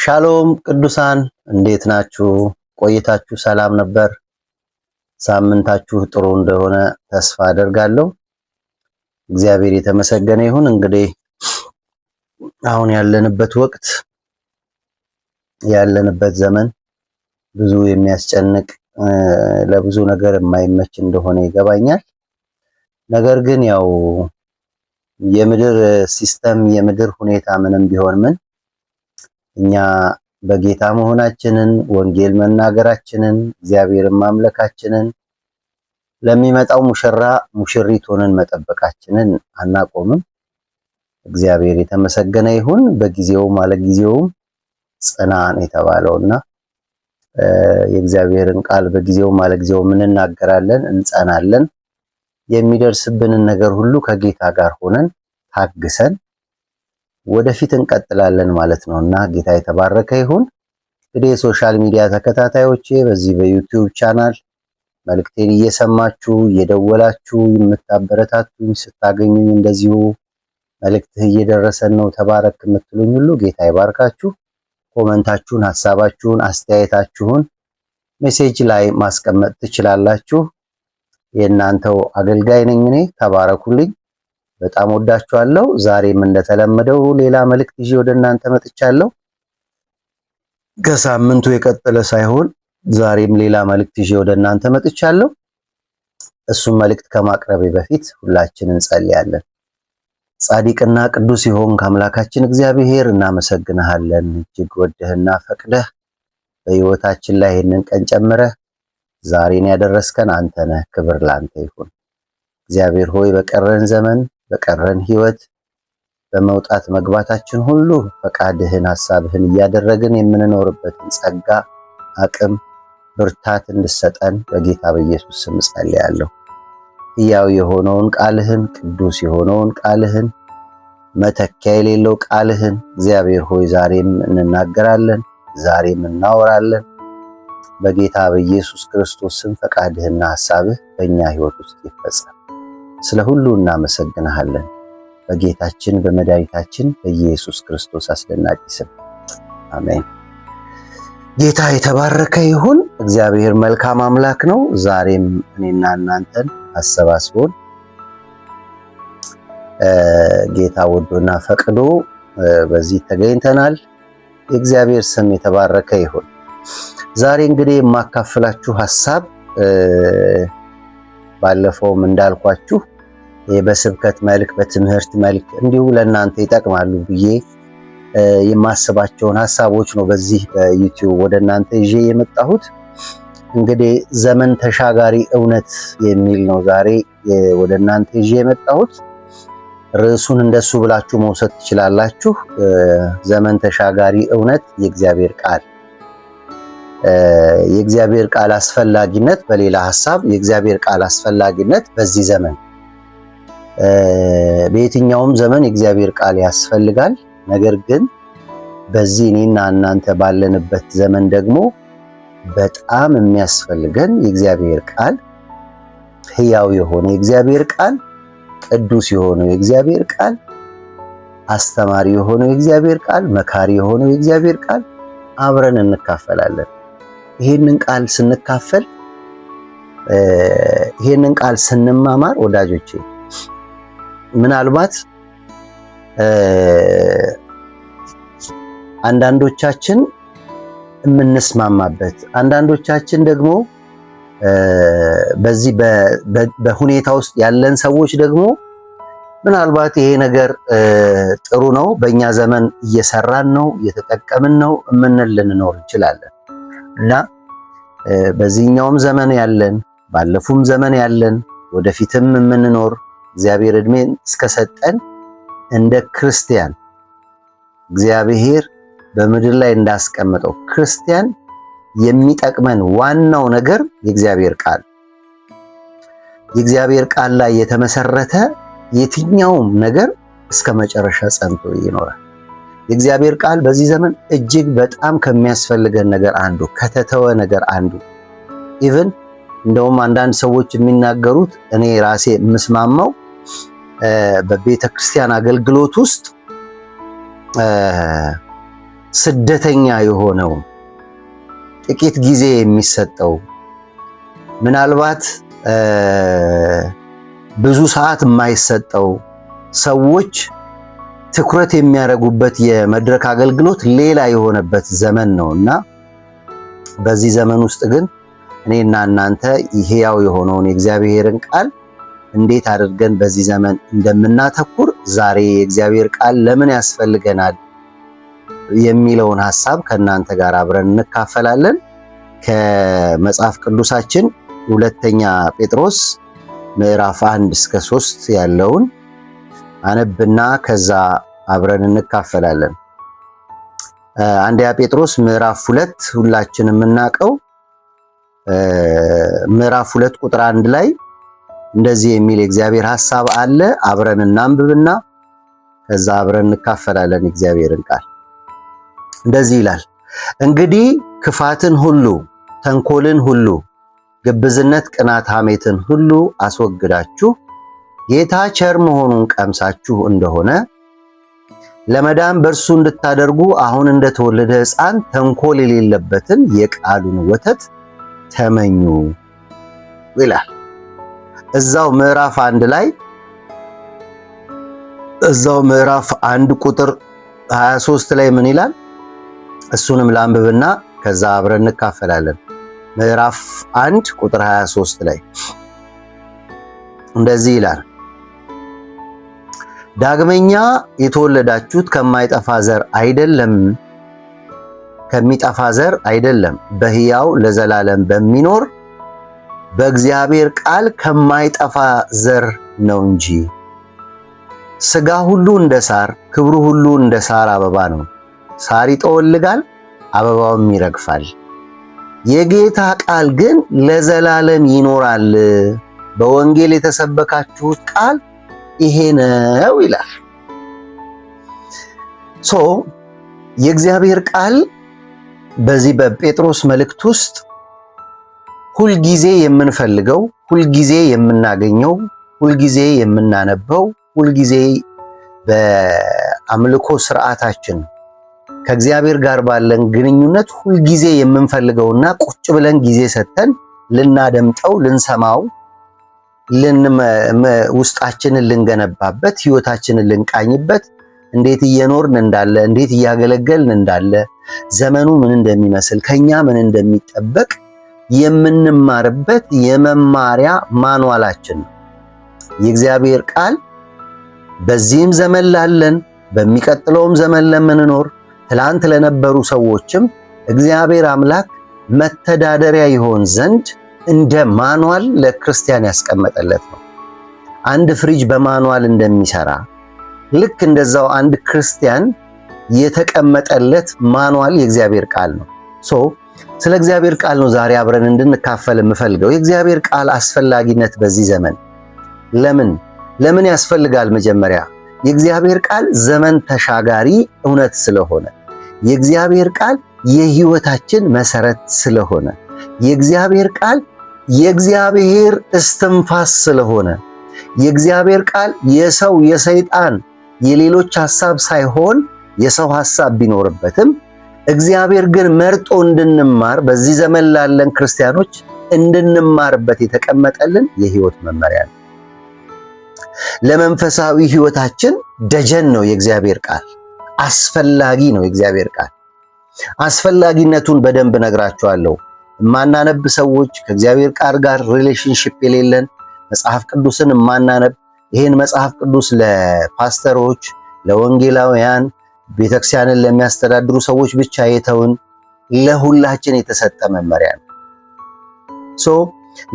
ሻሎም ቅዱሳን እንዴት ናችሁ? ቆይታችሁ ሰላም ነበር? ሳምንታችሁ ጥሩ እንደሆነ ተስፋ አደርጋለሁ። እግዚአብሔር የተመሰገነ ይሁን። እንግዲህ አሁን ያለንበት ወቅት ያለንበት ዘመን ብዙ የሚያስጨንቅ ለብዙ ነገር የማይመች እንደሆነ ይገባኛል። ነገር ግን ያው የምድር ሲስተም የምድር ሁኔታ ምንም ቢሆን ምን እኛ በጌታ መሆናችንን ወንጌል መናገራችንን እግዚአብሔርን ማምለካችንን ለሚመጣው ሙሽራ ሙሽሪት ሆነን መጠበቃችንን አናቆምም። እግዚአብሔር የተመሰገነ ይሁን። በጊዜው ማለት ጊዜውም ጽናን የተባለውና የእግዚአብሔርን ቃል በጊዜው ማለት ጊዜው እንናገራለን፣ እንጸናለን። የሚደርስብንን ነገር ሁሉ ከጌታ ጋር ሆነን ታግሰን ወደፊት እንቀጥላለን ማለት ነውና ጌታ የተባረከ ይሁን። እንግዲህ የሶሻል ሚዲያ ተከታታዮቼ በዚህ በዩቲዩብ ቻናል መልእክቴን እየሰማችሁ እየደወላችሁ የምታበረታቱኝ ስታገኙኝ እንደዚሁ መልእክትህ እየደረሰን ነው ተባረክ የምትሉኝ ሁሉ ጌታ ይባርካችሁ። ኮመንታችሁን፣ ሐሳባችሁን፣ አስተያየታችሁን ሜሴጅ ላይ ማስቀመጥ ትችላላችሁ። የእናንተው አገልጋይ ነኝ እኔ። ተባረኩልኝ። በጣም ወዳችኋለሁ። ዛሬም እንደተለመደው ሌላ መልእክት ይዤ ወደ እናንተ መጥቻለሁ። ከሳምንቱ የቀጠለ ሳይሆን ዛሬም ሌላ መልእክት ይዤ ወደ እናንተ መጥቻለሁ። እሱም መልእክት ከማቅረቤ በፊት ሁላችንን እንጸልያለን። ጻድቅና ቅዱስ ይሆን አምላካችን እግዚአብሔር እናመሰግንሃለን። እጅግ ወደህና ፈቅደህ በሕይወታችን ላይ ይህንን ቀን ጨምረህ ዛሬን ያደረስከን አንተ ነህ። ክብር ላንተ ይሁን። እግዚአብሔር ሆይ በቀረን ዘመን በቀረን ሕይወት በመውጣት መግባታችን ሁሉ ፈቃድህን ሐሳብህን እያደረግን የምንኖርበትን ጸጋ፣ አቅም፣ ብርታት እንድሰጠን በጌታ በኢየሱስ ስም ጸልያለሁ። ሕያው የሆነውን ቃልህን፣ ቅዱስ የሆነውን ቃልህን፣ መተኪያ የሌለው ቃልህን እግዚአብሔር ሆይ ዛሬም እንናገራለን፣ ዛሬም እናወራለን። በጌታ በኢየሱስ ክርስቶስ ስም ፈቃድህና ሐሳብህ በእኛ ሕይወት ውስጥ ይፈጸም። ስለ ሁሉ እናመሰግንሃለን። በጌታችን በመድኃኒታችን በኢየሱስ ክርስቶስ አስደናቂ ስም አሜን። ጌታ የተባረከ ይሁን። እግዚአብሔር መልካም አምላክ ነው። ዛሬም እኔና እናንተን አሰባስቦን ጌታ ወዶና ፈቅዶ በዚህ ተገኝተናል። የእግዚአብሔር ስም የተባረከ ይሁን። ዛሬ እንግዲህ የማካፍላችሁ ሐሳብ ባለፈውም እንዳልኳችሁ በስብከት መልክ በትምህርት መልክ እንዲሁ ለእናንተ ይጠቅማሉ ብዬ የማስባቸውን ሐሳቦች ነው በዚህ በዩቲዩብ ወደ እናንተ ይዤ የመጣሁት። እንግዲህ ዘመን ተሻጋሪ እውነት የሚል ነው ዛሬ ወደ እናንተ ይዤ የመጣሁት። ርዕሱን እንደሱ ብላችሁ መውሰድ ትችላላችሁ። ዘመን ተሻጋሪ እውነት የእግዚአብሔር ቃል፣ የእግዚአብሔር ቃል አስፈላጊነት፣ በሌላ ሐሳብ የእግዚአብሔር ቃል አስፈላጊነት በዚህ ዘመን በየትኛውም ዘመን የእግዚአብሔር ቃል ያስፈልጋል። ነገር ግን በዚህ እኔና እናንተ ባለንበት ዘመን ደግሞ በጣም የሚያስፈልገን የእግዚአብሔር ቃል፣ ሕያው የሆነ የእግዚአብሔር ቃል፣ ቅዱስ የሆነው የእግዚአብሔር ቃል፣ አስተማሪ የሆነው የእግዚአብሔር ቃል፣ መካሪ የሆነው የእግዚአብሔር ቃል አብረን እንካፈላለን። ይሄንን ቃል ስንካፈል ይሄንን ቃል ስንማማር ወዳጆቼ ምናልባት አንዳንዶቻችን የምንስማማበት አንዳንዶቻችን ደግሞ በዚህ በሁኔታ ውስጥ ያለን ሰዎች ደግሞ ምናልባት ይሄ ነገር ጥሩ ነው፣ በእኛ ዘመን እየሰራን ነው፣ እየተጠቀምን ነው እምንል ልንኖር እንችላለን እና በዚህኛውም ዘመን ያለን ባለፉም ዘመን ያለን ወደፊትም የምንኖር እግዚአብሔር ዕድሜን እስከሰጠን እንደ ክርስቲያን እግዚአብሔር በምድር ላይ እንዳስቀመጠው ክርስቲያን የሚጠቅመን ዋናው ነገር የእግዚአብሔር ቃል ላይ የተመሰረተ የትኛውም ነገር እስከ መጨረሻ ጸንቶ ይኖራል። የእግዚአብሔር ቃል በዚህ ዘመን እጅግ በጣም ከሚያስፈልገን ነገር አንዱ፣ ከተተወ ነገር አንዱ ኢቭን እንደውም አንዳንድ ሰዎች የሚናገሩት እኔ ራሴ የምስማማው በቤተ ክርስቲያን አገልግሎት ውስጥ ስደተኛ የሆነው ጥቂት ጊዜ የሚሰጠው ምናልባት ብዙ ሰዓት የማይሰጠው ሰዎች ትኩረት የሚያደርጉበት የመድረክ አገልግሎት ሌላ የሆነበት ዘመን ነውና በዚህ ዘመን ውስጥ ግን እኔና እናንተ ሕያው የሆነውን የእግዚአብሔርን ቃል እንዴት አድርገን በዚህ ዘመን እንደምናተኩር ዛሬ የእግዚአብሔር ቃል ለምን ያስፈልገናል የሚለውን ሐሳብ ከእናንተ ጋር አብረን እንካፈላለን። ከመጽሐፍ ቅዱሳችን ሁለተኛ ጴጥሮስ ምዕራፍ 1 እስከ 3 ያለውን አነብና ከዛ አብረን እንካፈላለን። አንደኛ ጴጥሮስ ምዕራፍ 2 ሁላችንም የምናውቀው ምዕራፍ 2 ቁጥር 1 ላይ እንደዚህ የሚል የእግዚአብሔር ሐሳብ አለ። አብረን እናንብብና ከዛ አብረን እንካፈላለን የእግዚአብሔርን ቃል። እንደዚህ ይላል፣ እንግዲህ ክፋትን ሁሉ፣ ተንኮልን ሁሉ፣ ግብዝነት፣ ቅናት፣ ሐሜትን ሁሉ አስወግዳችሁ ጌታ ቸር መሆኑን ቀምሳችሁ እንደሆነ ለመዳን በእርሱ እንድታደርጉ አሁን እንደተወለደ ሕፃን ተንኮል የሌለበትን የቃሉን ወተት ተመኙ ይላል። እዛው ምዕራፍ 1 ላይ እዛው ምዕራፍ 1 ቁጥር 23 ላይ ምን ይላል? እሱንም ላንብብና ከዛ አብረን እንካፈላለን። ምዕራፍ 1 ቁጥር 23 ላይ እንደዚህ ይላል፣ ዳግመኛ የተወለዳችሁት ከማይጠፋ ዘር አይደለም፣ ከሚጠፋ ዘር አይደለም፣ በሕያው ለዘላለም በሚኖር በእግዚአብሔር ቃል ከማይጠፋ ዘር ነው እንጂ። ሥጋ ሁሉ እንደ ሳር፣ ክብሩ ሁሉ እንደ ሳር አበባ ነው። ሳር ይጠወልጋል፣ አበባውም ይረግፋል። የጌታ ቃል ግን ለዘላለም ይኖራል። በወንጌል የተሰበካችሁት ቃል ይሄ ነው ይላል። የእግዚአብሔር ቃል በዚህ በጴጥሮስ መልእክት ውስጥ ሁልጊዜ የምንፈልገው፣ ሁልጊዜ የምናገኘው፣ ሁልጊዜ የምናነበው፣ ሁልጊዜ በአምልኮ ስርዓታችን ከእግዚአብሔር ጋር ባለን ግንኙነት ሁልጊዜ የምንፈልገውና ቁጭ ብለን ጊዜ ሰጥተን ልናደምጠው፣ ልንሰማው፣ ውስጣችንን ልንገነባበት፣ ህይወታችንን ልንቃኝበት፣ እንዴት እየኖርን እንዳለ፣ እንዴት እያገለገልን እንዳለ፣ ዘመኑ ምን እንደሚመስል፣ ከኛ ምን እንደሚጠበቅ የምንማርበት የመማሪያ ማንዋላችን ነው የእግዚአብሔር ቃል። በዚህም ዘመን ላለን፣ በሚቀጥለውም ዘመን ለምንኖር፣ ትላንት ለነበሩ ሰዎችም እግዚአብሔር አምላክ መተዳደሪያ ይሆን ዘንድ እንደ ማንዋል ለክርስቲያን ያስቀመጠለት ነው። አንድ ፍሪጅ በማንዋል እንደሚሰራ ልክ እንደዛው አንድ ክርስቲያን የተቀመጠለት ማንዋል የእግዚአብሔር ቃል ነው። ስለ እግዚአብሔር ቃል ነው ዛሬ አብረን እንድንካፈል የምፈልገው። የእግዚአብሔር ቃል አስፈላጊነት በዚህ ዘመን ለምን ያስፈልጋል? መጀመሪያ የእግዚአብሔር ቃል ዘመን ተሻጋሪ እውነት ስለሆነ፣ የእግዚአብሔር ቃል የህይወታችን መሰረት ስለሆነ፣ የእግዚአብሔር ቃል የእግዚአብሔር እስትንፋስ ስለሆነ፣ የእግዚአብሔር ቃል የሰው የሰይጣን የሌሎች ሐሳብ ሳይሆን የሰው ሐሳብ ቢኖርበትም እግዚአብሔር ግን መርጦ እንድንማር በዚህ ዘመን ላለን ክርስቲያኖች እንድንማርበት የተቀመጠልን የህይወት መመሪያ ነው። ለመንፈሳዊ ህይወታችን ደጀን ነው የእግዚአብሔር ቃል። አስፈላጊ ነው የእግዚአብሔር ቃል። አስፈላጊነቱን በደንብ ነግራችኋለሁ። የማናነብ ሰዎች፣ ከእግዚአብሔር ቃል ጋር ሪሌሽንሺፕ የሌለን፣ መጽሐፍ ቅዱስን የማናነብ፣ ይሄን መጽሐፍ ቅዱስ ለፓስተሮች፣ ለወንጌላውያን፣ ቤተክርስቲያንን ለሚያስተዳድሩ ሰዎች ብቻ የተውን ለሁላችን የተሰጠ መመሪያ ነው።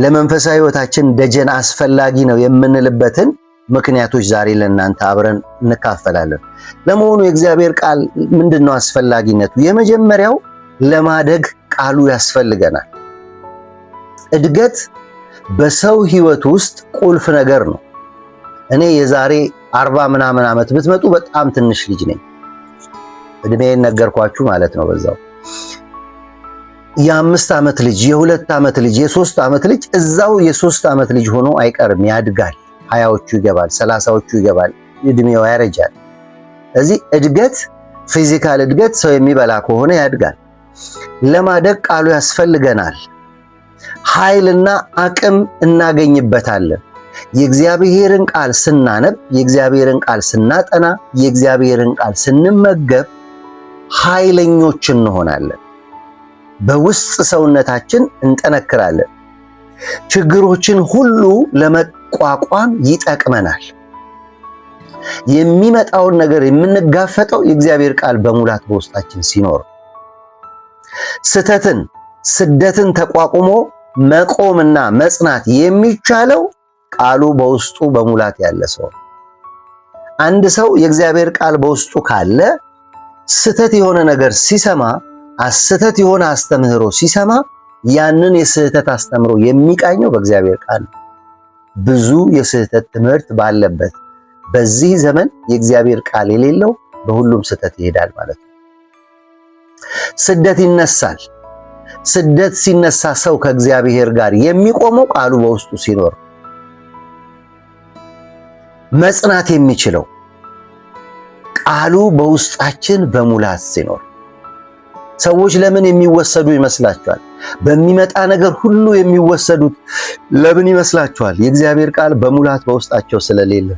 ለመንፈሳዊ ህይወታችን ደጀን አስፈላጊ ነው የምንልበትን ምክንያቶች ዛሬ ለእናንተ አብረን እንካፈላለን። ለመሆኑ የእግዚአብሔር ቃል ምንድነው አስፈላጊነቱ? የመጀመሪያው ለማደግ ቃሉ ያስፈልገናል። እድገት በሰው ህይወት ውስጥ ቁልፍ ነገር ነው። እኔ የዛሬ 40 ምናምን ዓመት ብትመጡ በጣም ትንሽ ልጅ ነኝ። እድሜን ነገርኳችሁ ማለት ነው። በዛው የ5 ዓመት ልጅ፣ የ2 ዓመት ልጅ፣ የ3 ዓመት ልጅ እዛው የ3 ዓመት ልጅ ሆኖ አይቀርም፣ ያድጋል። 20ዎቹ ይገባል፣ 30ዎቹ ይገባል፣ እድሜው ያረጃል። ስለዚህ እድገት ፊዚካል እድገት ሰው የሚበላ ከሆነ ያድጋል። ለማደግ ቃሉ ያስፈልገናል። ኃይልና አቅም እናገኝበታለን። የእግዚአብሔርን ቃል ስናነብ፣ የእግዚአብሔርን ቃል ስናጠና፣ የእግዚአብሔርን ቃል ስንመገብ ኃይለኞች እንሆናለን። በውስጥ ሰውነታችን እንጠነክራለን። ችግሮችን ሁሉ ለመቋቋም ይጠቅመናል። የሚመጣውን ነገር የምንጋፈጠው የእግዚአብሔር ቃል በሙላት በውስጣችን ሲኖር፣ ስደትን ተቋቁሞ መቆምና መጽናት የሚቻለው ቃሉ በውስጡ በሙላት ያለ ሰው። አንድ ሰው የእግዚአብሔር ቃል በውስጡ ካለ ስህተት የሆነ ነገር ሲሰማ፣ ስህተት የሆነ አስተምህሮ ሲሰማ ያንን የስህተት አስተምህሮ የሚቃኘው በእግዚአብሔር ቃል ነው። ብዙ የስህተት ትምህርት ባለበት በዚህ ዘመን የእግዚአብሔር ቃል የሌለው በሁሉም ስህተት ይሄዳል ማለት ነው። ስደት ይነሳል። ስደት ሲነሳ ሰው ከእግዚአብሔር ጋር የሚቆመው ቃሉ በውስጡ ሲኖር፣ መጽናት የሚችለው ቃሉ በውስጣችን በሙላት ሲኖር። ሰዎች ለምን የሚወሰዱ ይመስላችኋል? በሚመጣ ነገር ሁሉ የሚወሰዱት ለምን ይመስላችኋል? የእግዚአብሔር ቃል በሙላት በውስጣቸው ስለሌለ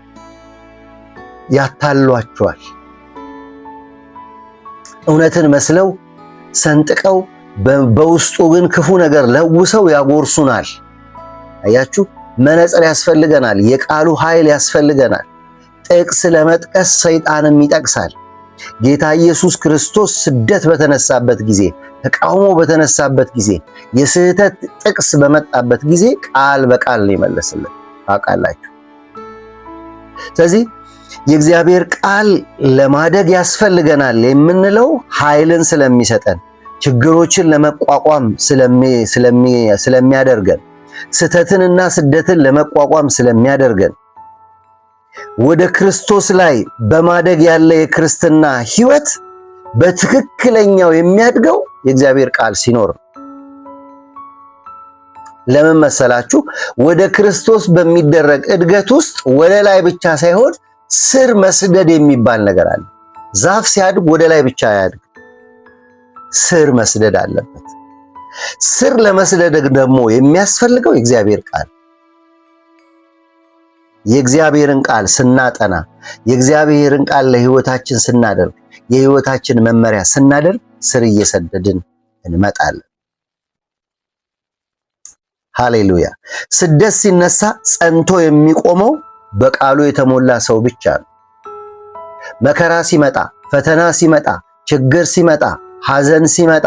ያታሏቸዋል። እውነትን መስለው ሰንጥቀው በውስጡ ግን ክፉ ነገር ለውሰው ያጎርሱናል። አያችሁ፣ መነጽር ያስፈልገናል። የቃሉ ኃይል ያስፈልገናል። ጥቅስ ለመጥቀስ ሰይጣንም ይጠቅሳል። ጌታ ኢየሱስ ክርስቶስ ስደት በተነሳበት ጊዜ፣ ተቃውሞ በተነሳበት ጊዜ፣ የስህተት ጥቅስ በመጣበት ጊዜ ቃል በቃል ነው ይመለስልን። ታውቃላችሁ። ስለዚህ የእግዚአብሔር ቃል ለማደግ ያስፈልገናል የምንለው ኃይልን ስለሚሰጠን፣ ችግሮችን ለመቋቋም ስለሚያደርገን፣ ስህተትንና ስደትን ለመቋቋም ስለሚያደርገን፣ ወደ ክርስቶስ ላይ በማደግ ያለ የክርስትና ሕይወት በትክክለኛው የሚያድገው የእግዚአብሔር ቃል ሲኖር ነው። ለምን መሰላችሁ? ወደ ክርስቶስ በሚደረግ እድገት ውስጥ ወደ ላይ ብቻ ሳይሆን ስር መስደድ የሚባል ነገር አለ። ዛፍ ሲያድግ ወደ ላይ ብቻ አያድግ፣ ስር መስደድ አለበት። ስር ለመስደድ ደግሞ የሚያስፈልገው የእግዚአብሔር ቃል። የእግዚአብሔርን ቃል ስናጠና፣ የእግዚአብሔርን ቃል ለሕይወታችን ስናደርግ፣ የሕይወታችን መመሪያ ስናደርግ ስር እየሰደድን እንመጣለን። ሃሌሉያ! ስደት ሲነሳ ጸንቶ የሚቆመው በቃሉ የተሞላ ሰው ብቻ ነው። መከራ ሲመጣ፣ ፈተና ሲመጣ፣ ችግር ሲመጣ፣ ሐዘን ሲመጣ፣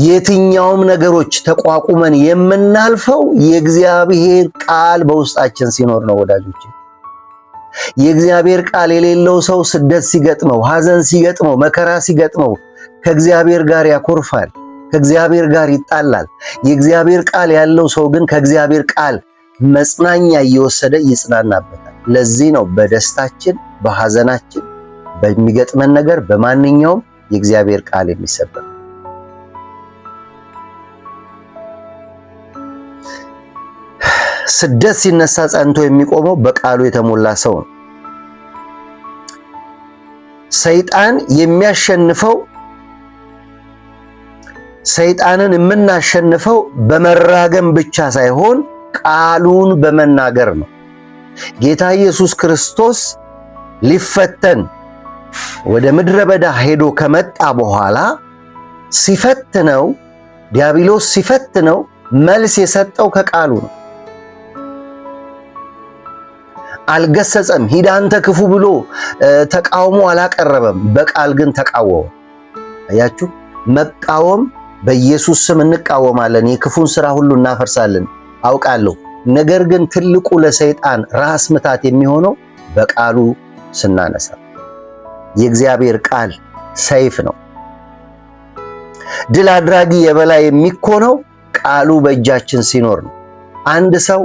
የትኛውም ነገሮች ተቋቁመን የምናልፈው የእግዚአብሔር ቃል በውስጣችን ሲኖር ነው። ወዳጆች፣ የእግዚአብሔር ቃል የሌለው ሰው ስደት ሲገጥመው፣ ሐዘን ሲገጥመው፣ መከራ ሲገጥመው ከእግዚአብሔር ጋር ያኮርፋል፣ ከእግዚአብሔር ጋር ይጣላል። የእግዚአብሔር ቃል ያለው ሰው ግን ከእግዚአብሔር ቃል መጽናኛ እየወሰደ ይጽናናበታል። ለዚህ ነው በደስታችን፣ በሐዘናችን፣ በሚገጥመን ነገር በማንኛውም የእግዚአብሔር ቃል የሚሰበክ። ስደት ሲነሳ ጸንቶ የሚቆመው በቃሉ የተሞላ ሰው ነው። ሰይጣን የሚያሸንፈው፣ ሰይጣንን የምናሸንፈው በመራገም ብቻ ሳይሆን ቃሉን በመናገር ነው። ጌታ ኢየሱስ ክርስቶስ ሊፈተን ወደ ምድረ በዳ ሄዶ ከመጣ በኋላ ሲፈትነው፣ ዲያብሎስ ሲፈትነው መልስ የሰጠው ከቃሉ ነው። አልገሰጸም። ሂድ አንተ ክፉ ብሎ ተቃውሞ አላቀረበም። በቃል ግን ተቃወመ። አያችሁ፣ መቃወም፣ በኢየሱስ ስም እንቃወማለን፣ የክፉን ሥራ ሁሉ እናፈርሳለን አውቃለሁ። ነገር ግን ትልቁ ለሰይጣን ራስ ምታት የሚሆነው በቃሉ ስናነሳ፣ የእግዚአብሔር ቃል ሰይፍ ነው። ድል አድራጊ የበላይ የሚኮነው ቃሉ በእጃችን ሲኖር ነው። አንድ ሰው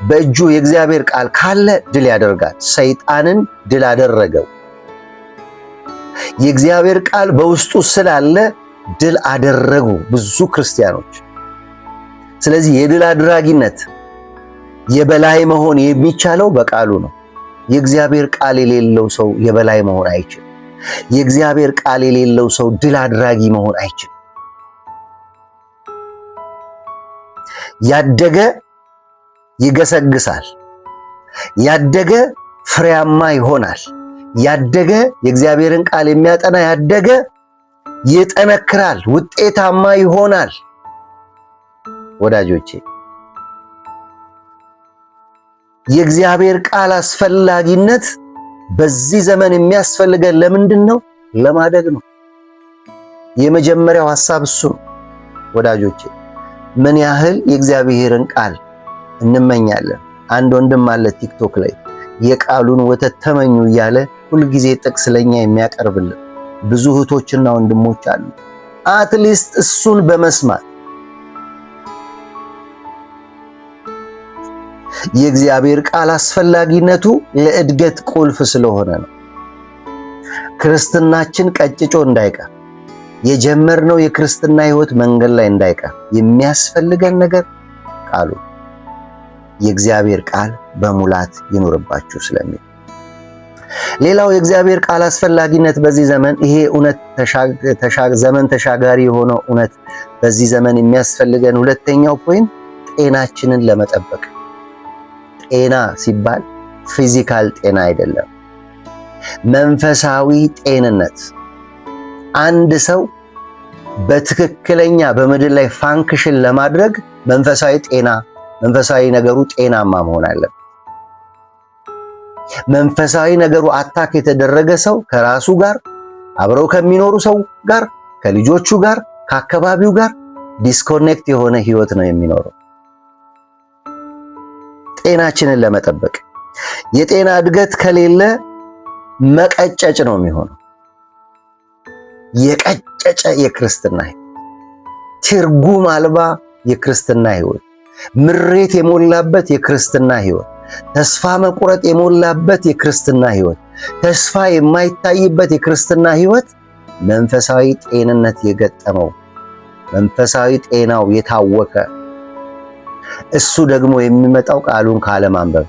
በእጁ የእግዚአብሔር ቃል ካለ ድል ያደርጋል። ሰይጣንን ድል አደረገው። የእግዚአብሔር ቃል በውስጡ ስላለ ድል አደረጉ ብዙ ክርስቲያኖች። ስለዚህ የድል አድራጊነት የበላይ መሆን የሚቻለው በቃሉ ነው። የእግዚአብሔር ቃል የሌለው ሰው የበላይ መሆን አይችልም። የእግዚአብሔር ቃል የሌለው ሰው ድል አድራጊ መሆን አይችልም። ያደገ ይገሰግሳል፣ ያደገ ፍሬያማ ይሆናል፣ ያደገ የእግዚአብሔርን ቃል የሚያጠና ያደገ ይጠነክራል፣ ውጤታማ ይሆናል። ወዳጆቼ የእግዚአብሔር ቃል አስፈላጊነት በዚህ ዘመን የሚያስፈልገን ለምንድን ነው? ለማደግ ነው። የመጀመሪያው ሐሳብ እሱ ነው። ወዳጆቼ ምን ያህል የእግዚአብሔርን ቃል እንመኛለን። አንድ ወንድም አለ ቲክቶክ ላይ የቃሉን ወተት ተመኙ እያለ ሁልጊዜ ጥቅስ ለኛ የሚያቀርብልን ብዙ እህቶችና ወንድሞች አሉ። አትሊስት እሱን በመስማት የእግዚአብሔር ቃል አስፈላጊነቱ ለእድገት ቁልፍ ስለሆነ ነው። ክርስትናችን ቀጭጮ እንዳይቀር፣ የጀመርነው የክርስትና ሕይወት መንገድ ላይ እንዳይቀር የሚያስፈልገን ነገር ቃሉ የእግዚአብሔር ቃል በሙላት ይኖርባችሁ ስለሚል። ሌላው የእግዚአብሔር ቃል አስፈላጊነት በዚህ ዘመን ይሄ እውነት ዘመን ተሻጋሪ የሆነው እውነት በዚህ ዘመን የሚያስፈልገን ሁለተኛው ፖይንት ጤናችንን ለመጠበቅ። ጤና ሲባል ፊዚካል ጤና አይደለም፣ መንፈሳዊ ጤንነት። አንድ ሰው በትክክለኛ በምድር ላይ ፋንክሽን ለማድረግ መንፈሳዊ ነገሩ ጤናማ መሆን አለበት። መንፈሳዊ ነገሩ አታክ የተደረገ ሰው ከራሱ ጋር፣ አብረው ከሚኖሩ ሰው ጋር፣ ከልጆቹ ጋር፣ ከአካባቢው ጋር ዲስኮኔክት የሆነ ህይወት ነው የሚኖረው። ጤናችንን ለመጠበቅ የጤና እድገት ከሌለ መቀጨጭ ነው የሚሆነው። የቀጨጨ የክርስትና ህይወት፣ ትርጉም አልባ የክርስትና ህይወት፣ ምሬት የሞላበት የክርስትና ህይወት፣ ተስፋ መቁረጥ የሞላበት የክርስትና ህይወት፣ ተስፋ የማይታይበት የክርስትና ህይወት መንፈሳዊ ጤንነት የገጠመው፣ መንፈሳዊ ጤናው የታወከ፣ እሱ ደግሞ የሚመጣው ቃሉን ካለማንበብ።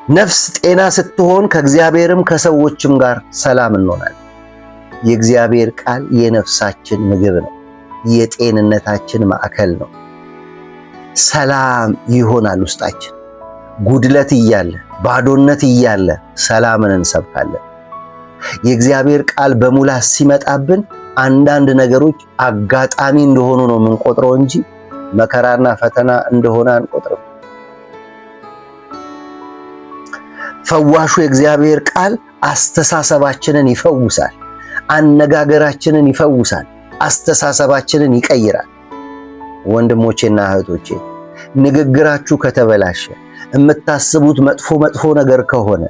ነፍስ ጤና ስትሆን ከእግዚአብሔርም ከሰዎችም ጋር ሰላም እንሆናለን። የእግዚአብሔር ቃል የነፍሳችን ምግብ ነው፣ የጤንነታችን ማዕከል ነው። ሰላም ይሆናል ውስጣችን። ጉድለት እያለ ባዶነት እያለ ሰላምን እንሰብካለን። የእግዚአብሔር ቃል በሙላት ሲመጣብን አንዳንድ ነገሮች አጋጣሚ እንደሆኑ ነው የምንቆጥረው እንጂ መከራና ፈተና እንደሆነ አንቆጥርም። ፈዋሹ የእግዚአብሔር ቃል አስተሳሰባችንን ይፈውሳል፣ አነጋገራችንን ይፈውሳል፣ አስተሳሰባችንን ይቀይራል። ወንድሞቼና እህቶቼ ንግግራችሁ ከተበላሸ፣ የምታስቡት መጥፎ ነገር ከሆነ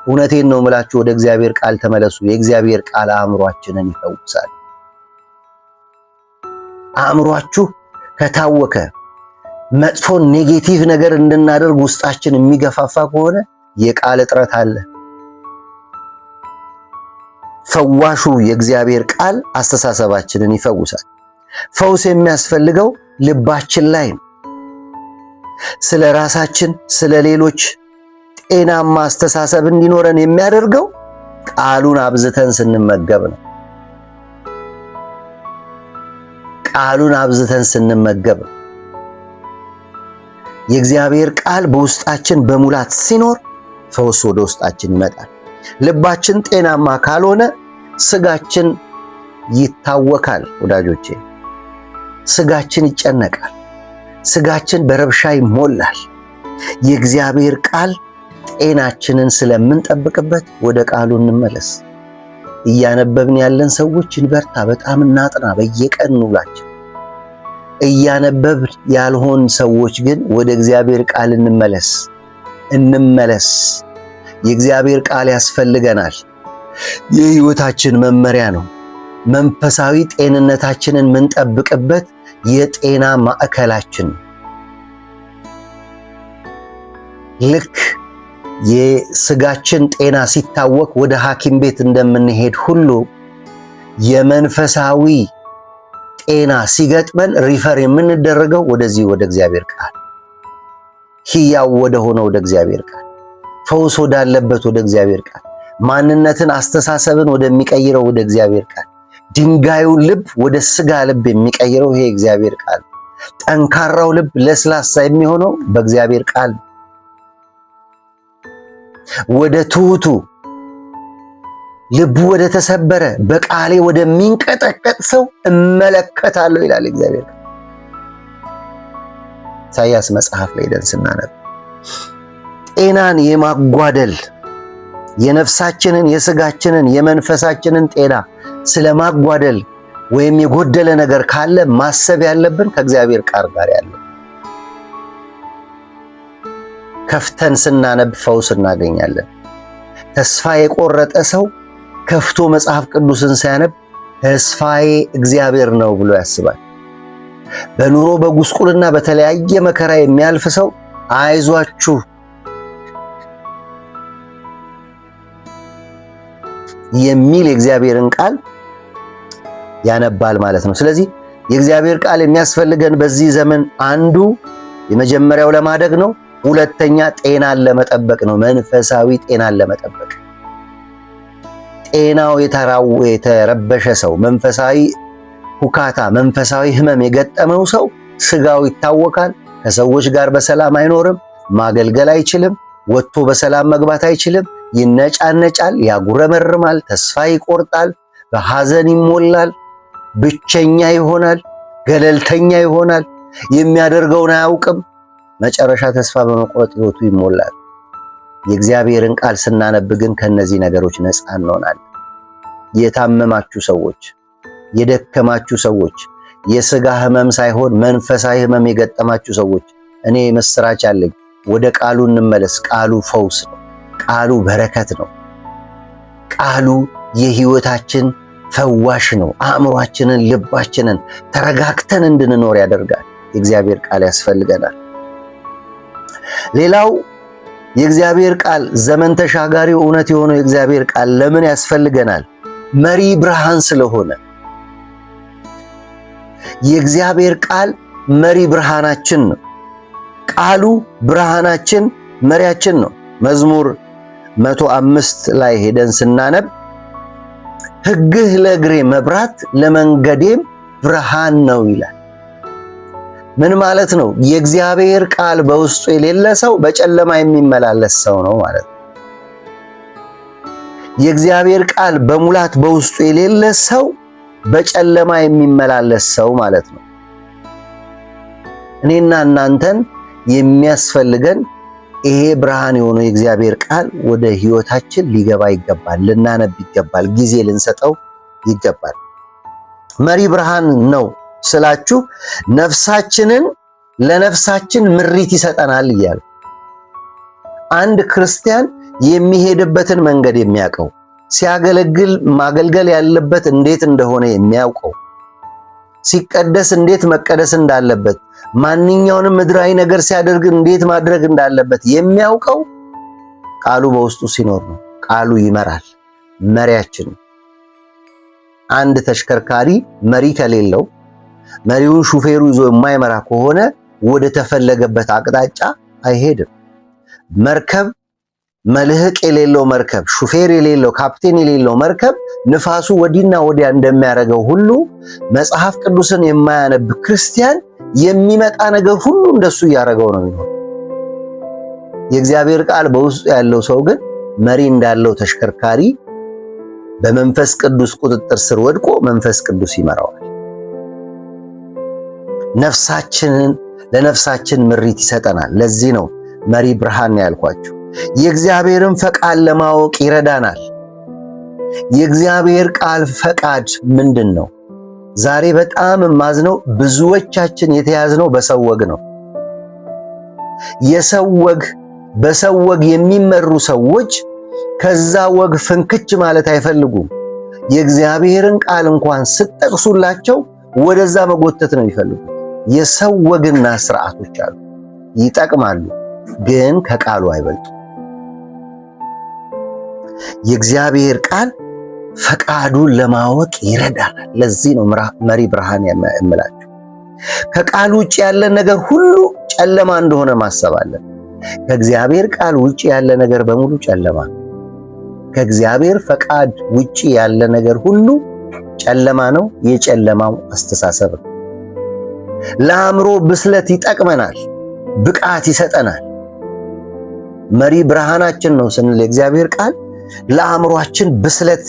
እውነቴን ነው የምላችሁ፣ ወደ እግዚአብሔር ቃል ተመለሱ። የእግዚአብሔር ቃል አእምሯችንን ይፈውሳል። አእምሯችሁ ከታወከ፣ መጥፎ ኔጌቲቭ ነገር እንድናደርግ ውስጣችን የሚገፋፋ ከሆነ የቃል እጥረት አለ። ፈዋሹ የእግዚአብሔር ቃል አስተሳሰባችንን ይፈውሳል። ፈውስ የሚያስፈልገው ልባችን ላይ ነው። ስለ ራሳችን፣ ስለ ሌሎች ጤናማ አስተሳሰብ እንዲኖረን የሚያደርገው ቃሉን አብዝተን ስንመገብ ነው። ቃሉን አብዝተን ስንመገብ ነው። የእግዚአብሔር ቃል በውስጣችን በሙላት ሲኖር ፈውስ ወደ ውስጣችን ይመጣል። ልባችን ጤናማ ካልሆነ ስጋችን ይታወካል። ወዳጆቼ ስጋችን ይጨነቃል፣ ስጋችን በረብሻ ይሞላል። የእግዚአብሔር ቃል ጤናችንን ስለምንጠብቅበት ወደ ቃሉ እንመለስ። እያነበብን ያለን ሰዎች እንበርታ፣ በጣም እናጥና፣ በየቀን ውላችን። እያነበብን ያልሆን ሰዎች ግን ወደ እግዚአብሔር ቃል እንመለስ። የእግዚአብሔር ቃል ያስፈልገናል። የሕይወታችን መመሪያ ነው። መንፈሳዊ ጤንነታችንን የምንጠብቅበት የጤና ማዕከላችን ነው። ልክ የስጋችን ጤና ሲታወክ ወደ ሐኪም ቤት እንደምንሄድ ሁሉ የመንፈሳዊ ጤና ሲገጥመን ሪፈር የምንደረገው ወደዚህ ወደ እግዚአብሔር ቃል፣ ሕያው ወደ ሆነው ወደ እግዚአብሔር ቃል፣ ፈውስ ወዳለበት ወደ እግዚአብሔር ቃል፣ ማንነትን አስተሳሰብን ወደሚቀይረው ወደ እግዚአብሔር ቃል፣ ድንጋዩን ልብ ወደ ስጋ ልብ የሚቀይረው ይሄ እግዚአብሔር ቃል፣ ጠንካራው ልብ ለስላሳ የሚሆነው በእግዚአብሔር ቃል፣ ወደ ትሑቱ ልቡ ወደ ተሰበረ በቃሌ ወደሚንቀጠቀጥ ሰው እመለከታለሁ ይላል እግዚአብሔር ቃል። ኢሳይያስ መጽሐፍ ላይ ደን ስናነብ ጤናን የማጓደል የነፍሳችንን የስጋችንን የመንፈሳችንን ጤና ስለማጓደል ወይም የጎደለ ነገር ካለ ማሰብ ያለብን ከእግዚአብሔር ቃል ጋር ያለ ከፍተን ስናነብ ፈውስ እናገኛለን። ተስፋ የቆረጠ ሰው ከፍቶ መጽሐፍ ቅዱስን ሲያነብ ተስፋዬ እግዚአብሔር ነው ብሎ ያስባል። በኑሮ በጉስቁልና በተለያየ መከራ የሚያልፍ ሰው አይዟችሁ የሚል የእግዚአብሔርን ቃል ያነባል ማለት ነው። ስለዚህ የእግዚአብሔር ቃል የሚያስፈልገን በዚህ ዘመን አንዱ የመጀመሪያው ለማደግ ነው። ሁለተኛ ጤናን ለመጠበቅ ነው። መንፈሳዊ ጤናን ለመጠበቅ ጤናው የተረበሸ ሰው፣ መንፈሳዊ ሁካታ፣ መንፈሳዊ ህመም የገጠመው ሰው ስጋው ይታወካል። ከሰዎች ጋር በሰላም አይኖርም። ማገልገል አይችልም። ወጥቶ በሰላም መግባት አይችልም። ይነጫነጫል፣ ያጉረመርማል፣ ተስፋ ይቆርጣል፣ በሐዘን ይሞላል፣ ብቸኛ ይሆናል፣ ገለልተኛ ይሆናል፣ የሚያደርገውን አያውቅም። መጨረሻ ተስፋ በመቁረጥ ህይወቱ ይሞላል። የእግዚአብሔርን ቃል ስናነብ ግን ከነዚህ ነገሮች ነፃ እንሆናለን። የታመማችሁ ሰዎች፣ የደከማችሁ ሰዎች፣ የሥጋ ህመም ሳይሆን መንፈሳዊ ህመም የገጠማችሁ ሰዎች እኔ ምስራች አለኝ። ወደ ቃሉ እንመለስ። ቃሉ ፈውስ ነው። ቃሉ በረከት ነው። ቃሉ የህይወታችን ፈዋሽ ነው። አእምሯችንን፣ ልባችንን ተረጋግተን እንድንኖር ያደርጋል። የእግዚአብሔር ቃል ያስፈልገናል። ሌላው የእግዚአብሔር ቃል ዘመን ተሻጋሪ እውነት የሆነው የእግዚአብሔር ቃል ለምን ያስፈልገናል? መሪ ብርሃን ስለሆነ። የእግዚአብሔር ቃል መሪ ብርሃናችን ነው። ቃሉ ብርሃናችን፣ መሪያችን ነው። መዝሙር 105 ላይ ሄደን ስናነብ ሕግህ ለእግሬ መብራት ለመንገዴም ብርሃን ነው ይላል። ምን ማለት ነው? የእግዚአብሔር ቃል በውስጡ የሌለ ሰው በጨለማ የሚመላለስ ሰው ነው ማለት ነው። የእግዚአብሔር ቃል በሙላት በውስጡ የሌለ ሰው በጨለማ የሚመላለስ ሰው ማለት ነው። እኔና እናንተን የሚያስፈልገን ይሄ ብርሃን የሆነው የእግዚአብሔር ቃል ወደ ህይወታችን ሊገባ ይገባል። ልናነብ ይገባል። ጊዜ ልንሰጠው ይገባል። መሪ ብርሃን ነው ስላችሁ ነፍሳችንን ለነፍሳችን ምሪት ይሰጠናል እያሉ አንድ ክርስቲያን የሚሄድበትን መንገድ የሚያውቀው፣ ሲያገለግል ማገልገል ያለበት እንዴት እንደሆነ የሚያውቀው፣ ሲቀደስ እንዴት መቀደስ እንዳለበት፣ ማንኛውንም ምድራዊ ነገር ሲያደርግ እንዴት ማድረግ እንዳለበት የሚያውቀው ቃሉ በውስጡ ሲኖር ነው። ቃሉ ይመራል፣ መሪያችን ነው። አንድ ተሽከርካሪ መሪ ከሌለው፣ መሪውን ሹፌሩ ይዞ የማይመራ ከሆነ ወደ ተፈለገበት አቅጣጫ አይሄድም። መርከብ መልህቅ የሌለው መርከብ፣ ሹፌር የሌለው፣ ካፕቴን የሌለው መርከብ ንፋሱ ወዲና ወዲያ እንደሚያደርገው ሁሉ መጽሐፍ ቅዱስን የማያነብ ክርስቲያን የሚመጣ ነገር ሁሉ እንደሱ እያደረገው ነው የሚሆነው። የእግዚአብሔር ቃል በውስጡ ያለው ሰው ግን መሪ እንዳለው ተሽከርካሪ በመንፈስ ቅዱስ ቁጥጥር ስር ወድቆ መንፈስ ቅዱስ ይመራዋል። ለነፍሳችን ምሪት ይሰጠናል። ለዚህ ነው መሪ ብርሃን ያልኳችሁ። የእግዚአብሔርን ፈቃድ ለማወቅ ይረዳናል። የእግዚአብሔር ቃል ፈቃድ ምንድን ነው? ዛሬ በጣም ማዝነው ብዙዎቻችን የተያዝነው በሰው ወግ ነው። በሰው ወግ የሚመሩ ሰዎች ከዛ ወግ ፍንክች ማለት አይፈልጉም። የእግዚአብሔርን ቃል እንኳን ስትጠቅሱላቸው ወደዛ መጎተት ነው የሚፈልጉት። የሰው ወግና ስርዓቶች አሉ፣ ይጠቅማሉ፣ ግን ከቃሉ አይበልጡም። የእግዚአብሔር ቃል ፈቃዱን ለማወቅ ይረዳናል። ለዚህ ነው መሪ ብርሃን የምላችሁ። ከቃሉ ውጭ ያለን ነገር ሁሉ ጨለማ እንደሆነ ማሰብ አለን። ከእግዚአብሔር ቃል ውጪ ያለ ነገር በሙሉ ጨለማ። ከእግዚአብሔር ፈቃድ ውጪ ያለ ነገር ሁሉ ጨለማ ነው። የጨለማው አስተሳሰብ ነው። ለአእምሮ ብስለት ይጠቅመናል፣ ብቃት ይሰጠናል። መሪ ብርሃናችን ነው ስንል የእግዚአብሔር ቃል ለአእምሮአችን ብስለት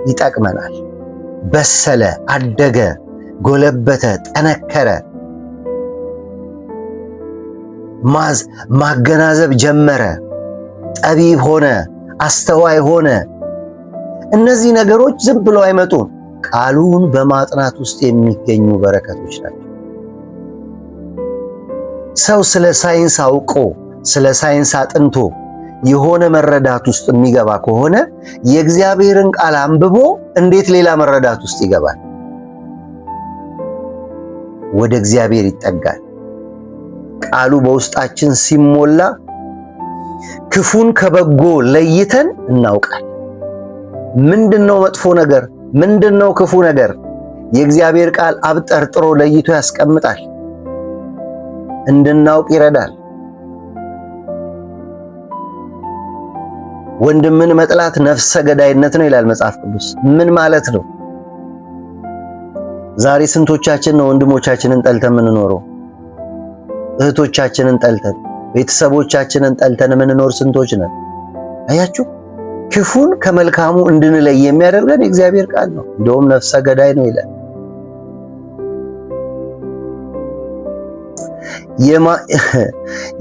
ይጠቅመናል። በሰለ፣ አደገ፣ ጎለበተ፣ ጠነከረ፣ ማገናዘብ ጀመረ፣ ጠቢብ ሆነ፣ አስተዋይ ሆነ። እነዚህ ነገሮች ዝም ብለው አይመጡም። ቃሉን በማጥናት ውስጥ የሚገኙ በረከቶች ናቸው። ሰው ስለ ሳይንስ አውቆ ስለ ሳይንስ አጥንቶ የሆነ መረዳት ውስጥ የሚገባ ከሆነ የእግዚአብሔርን ቃል አንብቦ እንዴት ሌላ መረዳት ውስጥ ይገባል? ወደ እግዚአብሔር ይጠጋል። ቃሉ በውስጣችን ሲሞላ ክፉን ከበጎ ለይተን እናውቃል። ምንድነው መጥፎ ነገር? ምንድነው ክፉ ነገር? የእግዚአብሔር ቃል አብጠርጥሮ ለይቶ ያስቀምጣል፣ እንድናውቅ ይረዳል። ወንድምን መጥላት ነፍሰ ገዳይነት ነው ይላል መጽሐፍ ቅዱስ። ምን ማለት ነው? ዛሬ ስንቶቻችን ነው ወንድሞቻችንን ጠልተን የምንኖረው? እህቶቻችንን ጠልተን፣ ቤተሰቦቻችንን ጠልተን የምንኖር ስንቶች ነን? አያችሁ፣ ክፉን ከመልካሙ እንድንለይ የሚያደርገን የእግዚአብሔር ቃል ነው። እንደውም ነፍሰ ገዳይ ነው ይላል።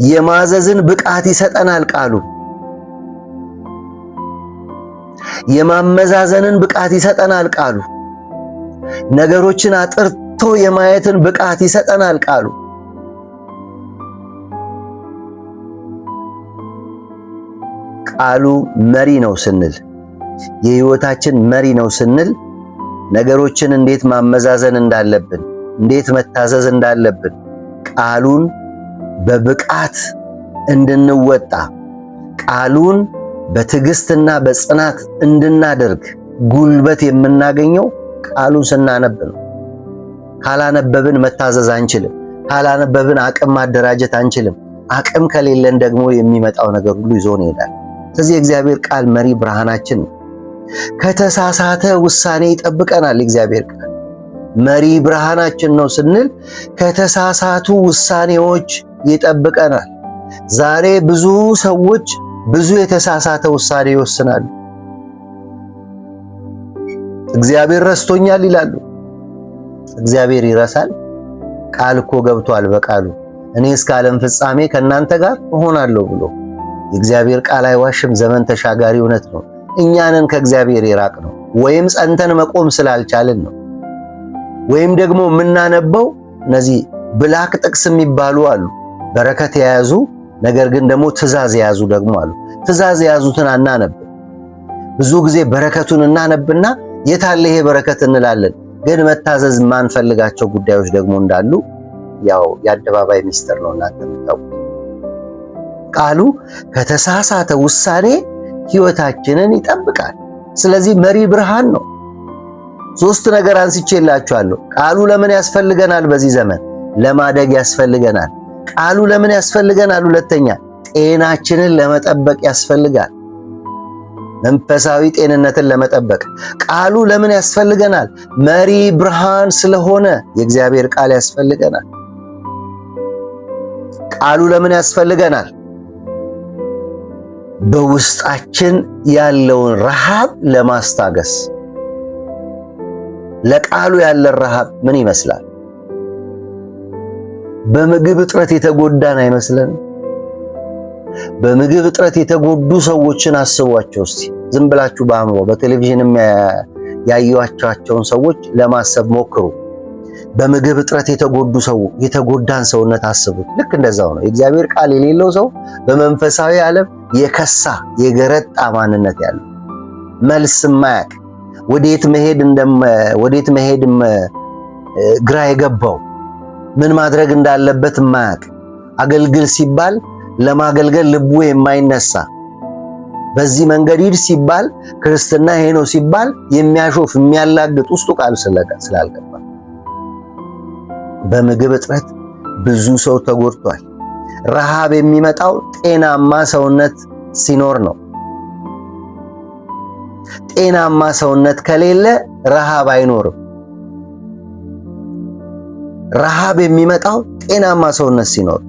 የማዘዝን ብቃት ይሰጠናል ቃሉ። የማመዛዘንን ብቃት ይሰጠናል ቃሉ። ነገሮችን አጥርቶ የማየትን ብቃት ይሰጠናል ቃሉ። ቃሉ መሪ ነው ስንል፣ የሕይወታችን መሪ ነው ስንል ነገሮችን እንዴት ማመዛዘን እንዳለብን፣ እንዴት መታዘዝ እንዳለብን ቃሉን በብቃት እንድንወጣ ቃሉን በትዕግስትና በጽናት እንድናደርግ ጉልበት የምናገኘው ቃሉን ስናነብ ነው። ካላነበብን መታዘዝ አንችልም። ካላነበብን አቅም ማደራጀት አንችልም። አቅም ከሌለን ደግሞ የሚመጣው ነገር ሁሉ ይዞን ይሄዳል። ስለዚህ የእግዚአብሔር ቃል መሪ ብርሃናችን ነው። ከተሳሳተ ውሳኔ ይጠብቀናል። የእግዚአብሔር ቃል መሪ ብርሃናችን ነው ስንል ከተሳሳቱ ውሳኔዎች ይጠብቀናል። ዛሬ ብዙ ሰዎች ብዙ የተሳሳተ ውሳኔ ይወስናሉ። እግዚአብሔር ረስቶኛል ይላሉ። እግዚአብሔር ይረሳል? ቃል እኮ ገብቷል በቃሉ እኔ እስከ ዓለም ፍጻሜ ከእናንተ ጋር እሆናለሁ ብሎ። የእግዚአብሔር ቃል አይዋሽም፣ ዘመን ተሻጋሪ እውነት ነው። እኛንን ከእግዚአብሔር የራቅ ነው ወይም ጸንተን መቆም ስላልቻልን ነው። ወይም ደግሞ የምናነበው እነዚህ ብላክ ጥቅስ የሚባሉ አሉ፣ በረከት የያዙ ነገር ግን ደግሞ ትእዛዝ የያዙ ደግሞ አሉ። ትእዛዝ የያዙትን አናነብ። ብዙ ጊዜ በረከቱን እናነብና የታለ ይሄ በረከት እንላለን። ግን መታዘዝ የማንፈልጋቸው ጉዳዮች ደግሞ እንዳሉ ያው የአደባባይ ሚስጥር ነው እናንተ የምታውቁት። ቃሉ ከተሳሳተ ውሳኔ ሕይወታችንን ይጠብቃል። ስለዚህ መሪ ብርሃን ነው። ሶስት ነገር አንስቼላችኋለሁ። ቃሉ ለምን ያስፈልገናል? በዚህ ዘመን ለማደግ ያስፈልገናል። ቃሉ ለምን ያስፈልገናል? ሁለተኛ ጤናችንን ለመጠበቅ ያስፈልጋል። መንፈሳዊ ጤንነትን ለመጠበቅ ቃሉ ለምን ያስፈልገናል? መሪ ብርሃን ስለሆነ የእግዚአብሔር ቃል ያስፈልገናል። ቃሉ ለምን ያስፈልገናል? በውስጣችን ያለውን ረሃብ ለማስታገስ። ለቃሉ ያለን ረሃብ ምን ይመስላል? በምግብ እጥረት የተጎዳን አይመስለን? በምግብ እጥረት የተጎዱ ሰዎችን አስቧቸው እስቲ። ዝም ብላችሁ በአእምሮ በቴሌቪዥንም ያዩዋቸውን ሰዎች ለማሰብ ሞክሩ። በምግብ እጥረት የተጎዳን ሰውነት አስቡት። ልክ እንደዛው ነው የእግዚአብሔር ቃል የሌለው ሰው በመንፈሳዊ ዓለም የከሳ የገረጣ ማንነት ያለው፣ መልስ ማያቅ፣ ወዴት መሄድ ግራ የገባው፣ ምን ማድረግ እንዳለበት ማያቅ፣ አገልግል ሲባል ለማገልገል ልቡ የማይነሳ፣ በዚህ መንገድ ሂድ ሲባል ክርስትና ይሄ ነው ሲባል የሚያሾፍ የሚያላግጥ ውስጡ ቃል ስላልገባ በምግብ እጥረት ብዙ ሰው ተጎድቷል። ረሃብ የሚመጣው ጤናማ ሰውነት ሲኖር ነው። ጤናማ ሰውነት ከሌለ ረሃብ አይኖርም። ረሃብ የሚመጣው ጤናማ ሰውነት ሲኖር፣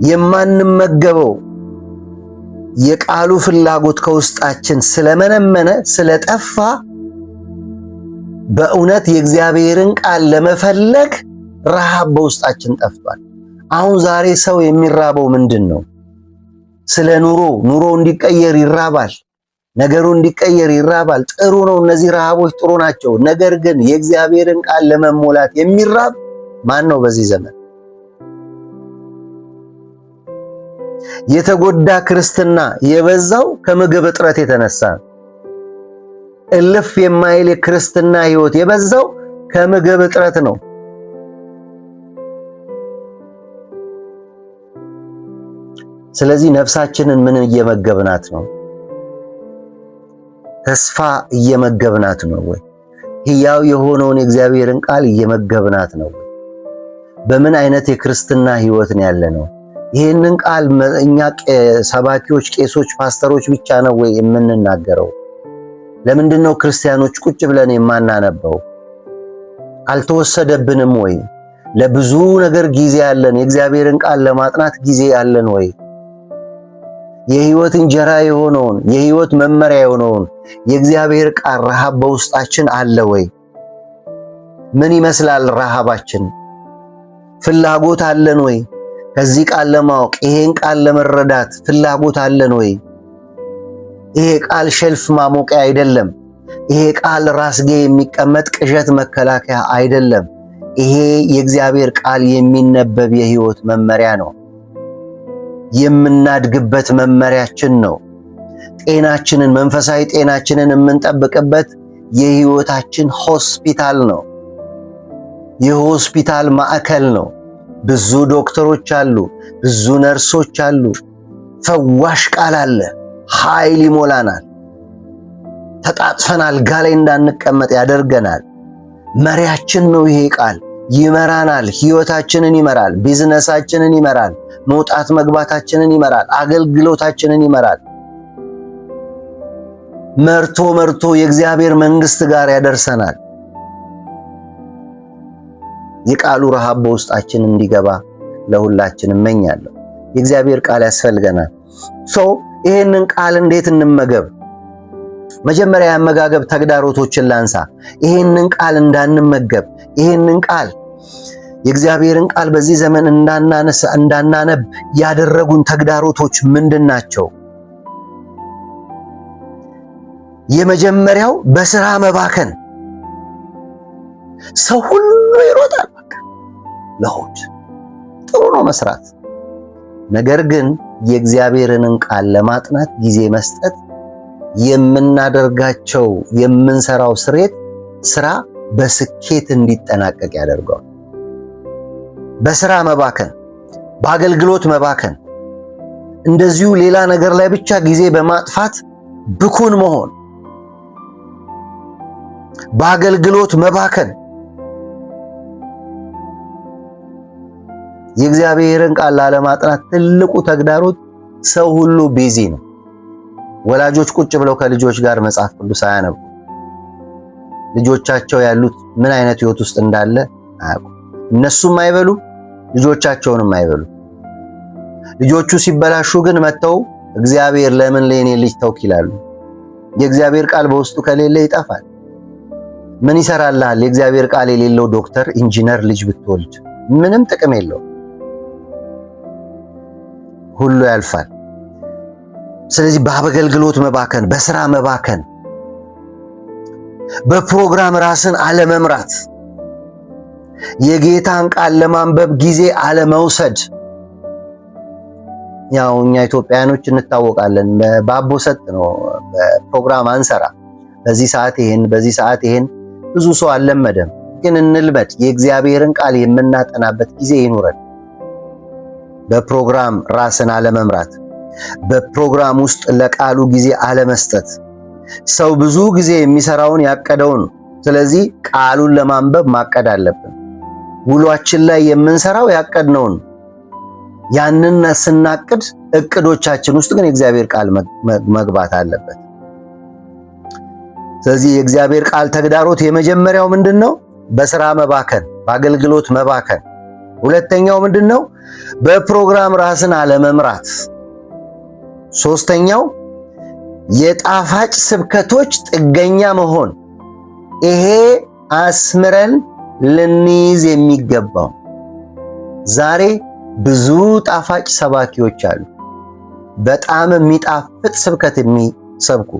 የማንመገበው የቃሉ ፍላጎት ከውስጣችን ስለመነመነ ስለጠፋ በእውነት የእግዚአብሔርን ቃል ለመፈለግ ረሃብ በውስጣችን ጠፍቷል። አሁን ዛሬ ሰው የሚራበው ምንድን ነው? ስለ ኑሮ እንዲቀየር ይራባል። ነገሩ እንዲቀየር ይራባል። ጥሩ ነው፣ እነዚህ ረሃቦች ጥሩ ናቸው። ነገር ግን የእግዚአብሔርን ቃል ለመሞላት የሚራብ ማን ነው በዚህ ዘመን? የተጎዳ ክርስትና የበዛው ከምግብ እጥረት የተነሳ ነው። እልፍ የማይል የክርስትና ሕይወት የበዛው ከምግብ እጥረት ነው። ስለዚህ ነፍሳችንን ምን እየመገብናት ነው? ተስፋ እየመገብናት ነው ወይ? ሕያው የሆነውን የእግዚአብሔርን ቃል እየመገብናት ነው ወይ? በምን አይነት የክርስትና ሕይወት ነው ያለነው? ይህንን ቃል እኛ ሰባኪዎች፣ ቄሶች፣ ፓስተሮች ብቻ ነው ወይ የምንናገረው? ለምንድን ነው ክርስቲያኖች ቁጭ ብለን የማናነበው? አልተወሰደብንም ወይ? ለብዙ ነገር ጊዜ አለን። የእግዚአብሔርን ቃል ለማጥናት ጊዜ አለን ወይ? የሕይወት እንጀራ የሆነውን የሕይወት መመሪያ የሆነውን የእግዚአብሔር ቃል ረሃብ በውስጣችን አለ ወይ? ምን ይመስላል ረሃባችን? ፍላጎት አለን ወይ? ከዚህ ቃል ለማወቅ ይሄን ቃል ለመረዳት ፍላጎት አለን ወይ? ይሄ ቃል ሸልፍ ማሞቂያ አይደለም። ይሄ ቃል ራስጌ የሚቀመጥ ቅዠት መከላከያ አይደለም። ይሄ የእግዚአብሔር ቃል የሚነበብ የሕይወት መመሪያ ነው። የምናድግበት መመሪያችን ነው። ጤናችንን፣ መንፈሳዊ ጤናችንን የምንጠብቅበት የሕይወታችን ሆስፒታል ነው። የሆስፒታል ማዕከል ነው። ብዙ ዶክተሮች አሉ፣ ብዙ ነርሶች አሉ። ፈዋሽ ቃል አለ። ኃይል ይሞላናል። ተጣጥፈን አልጋ ላይ እንዳንቀመጥ ያደርገናል። መሪያችን ነው ይሄ ቃል። ይመራናል። ሕይወታችንን ይመራል። ቢዝነሳችንን ይመራል። መውጣት መግባታችንን ይመራል። አገልግሎታችንን ይመራል። መርቶ የእግዚአብሔር መንግሥት ጋር ያደርሰናል። የቃሉ ረሃብ በውስጣችን እንዲገባ ለሁላችን እመኛለሁ። የእግዚአብሔር ቃል ያስፈልገናል። ይሄንን ቃል እንዴት እንመገብ? መጀመሪያ የአመጋገብ ተግዳሮቶችን ላንሳ። ይሄንን ቃል እንዳንመገብ፣ ይሄንን ቃል የእግዚአብሔርን ቃል በዚህ ዘመን እንዳናነብ ያደረጉን ተግዳሮቶች ምንድን ናቸው? የመጀመሪያው በስራ መባከን። ሰው ሁሉ ይሮጣል በቃ ለሆድ። ጥሩ ነው መስራት፣ ነገር ግን የእግዚአብሔርን ቃል ለማጥናት ጊዜ መስጠት፣ የምናደርጋቸው የምንሰራው ስራ በስኬት እንዲጠናቀቅ ያደርገዋል። በስራ መባከን፣ በአገልግሎት መባከን፣ እንደዚሁ ሌላ ነገር ላይ ብቻ ጊዜ በማጥፋት ብኩን መሆን፣ በአገልግሎት መባከን። የእግዚአብሔርን ቃል ላለማጥናት ትልቁ ተግዳሮት ሰው ሁሉ ቢዚ ነው። ወላጆች ቁጭ ብለው ከልጆች ጋር መጽሐፍ ቅዱስ አያነቡ። ልጆቻቸው ያሉት ምን አይነት ሕይወት ውስጥ እንዳለ አያውቁም። እነሱም አይበሉ፣ ልጆቻቸውንም አይበሉ። ልጆቹ ሲበላሹ ግን መጥተው እግዚአብሔር ለምን ለኔ ልጅ ተውክ ይላሉ። የእግዚአብሔር ቃል በውስጡ ከሌለ ይጠፋል። ምን ይሰራልሃል? የእግዚአብሔር ቃል የሌለው ዶክተር፣ ኢንጂነር ልጅ ብትወልድ ምንም ጥቅም የለው። ሁሉ ያልፋል። ስለዚህ በአገልግሎት መባከን፣ በስራ መባከን፣ በፕሮግራም ራስን አለመምራት፣ የጌታን ቃል ለማንበብ ጊዜ አለመውሰድ። ያው እኛ ኢትዮጵያኖች እንታወቃለን፣ በአቦ ሰጥ ነው። በፕሮግራም አንሰራ። በዚህ ሰዓት ይሄን፣ በዚህ ሰዓት ይሄን ብዙ ሰው አልለመደም። ግን እንልመድ። የእግዚአብሔርን ቃል የምናጠናበት ጊዜ ይኑረን። በፕሮግራም ራስን አለመምራት፣ በፕሮግራም ውስጥ ለቃሉ ጊዜ አለመስጠት። ሰው ብዙ ጊዜ የሚሰራውን ያቀደውን፣ ስለዚህ ቃሉን ለማንበብ ማቀድ አለብን። ውሏችን ላይ የምንሰራው ያቀድነውን። ያንን ስናቅድ እቅዶቻችን ውስጥ ግን የእግዚአብሔር ቃል መግባት አለበት። ስለዚህ የእግዚአብሔር ቃል ተግዳሮት የመጀመሪያው ምንድነው? በስራ መባከን፣ በአገልግሎት መባከን። ሁለተኛው ምንድነው? በፕሮግራም ራስን አለመምራት። ሶስተኛው የጣፋጭ ስብከቶች ጥገኛ መሆን። ይሄ አስምረን ልንይዝ የሚገባው። ዛሬ ብዙ ጣፋጭ ሰባኪዎች አሉ፣ በጣም የሚጣፍጥ ስብከት የሚሰብኩ።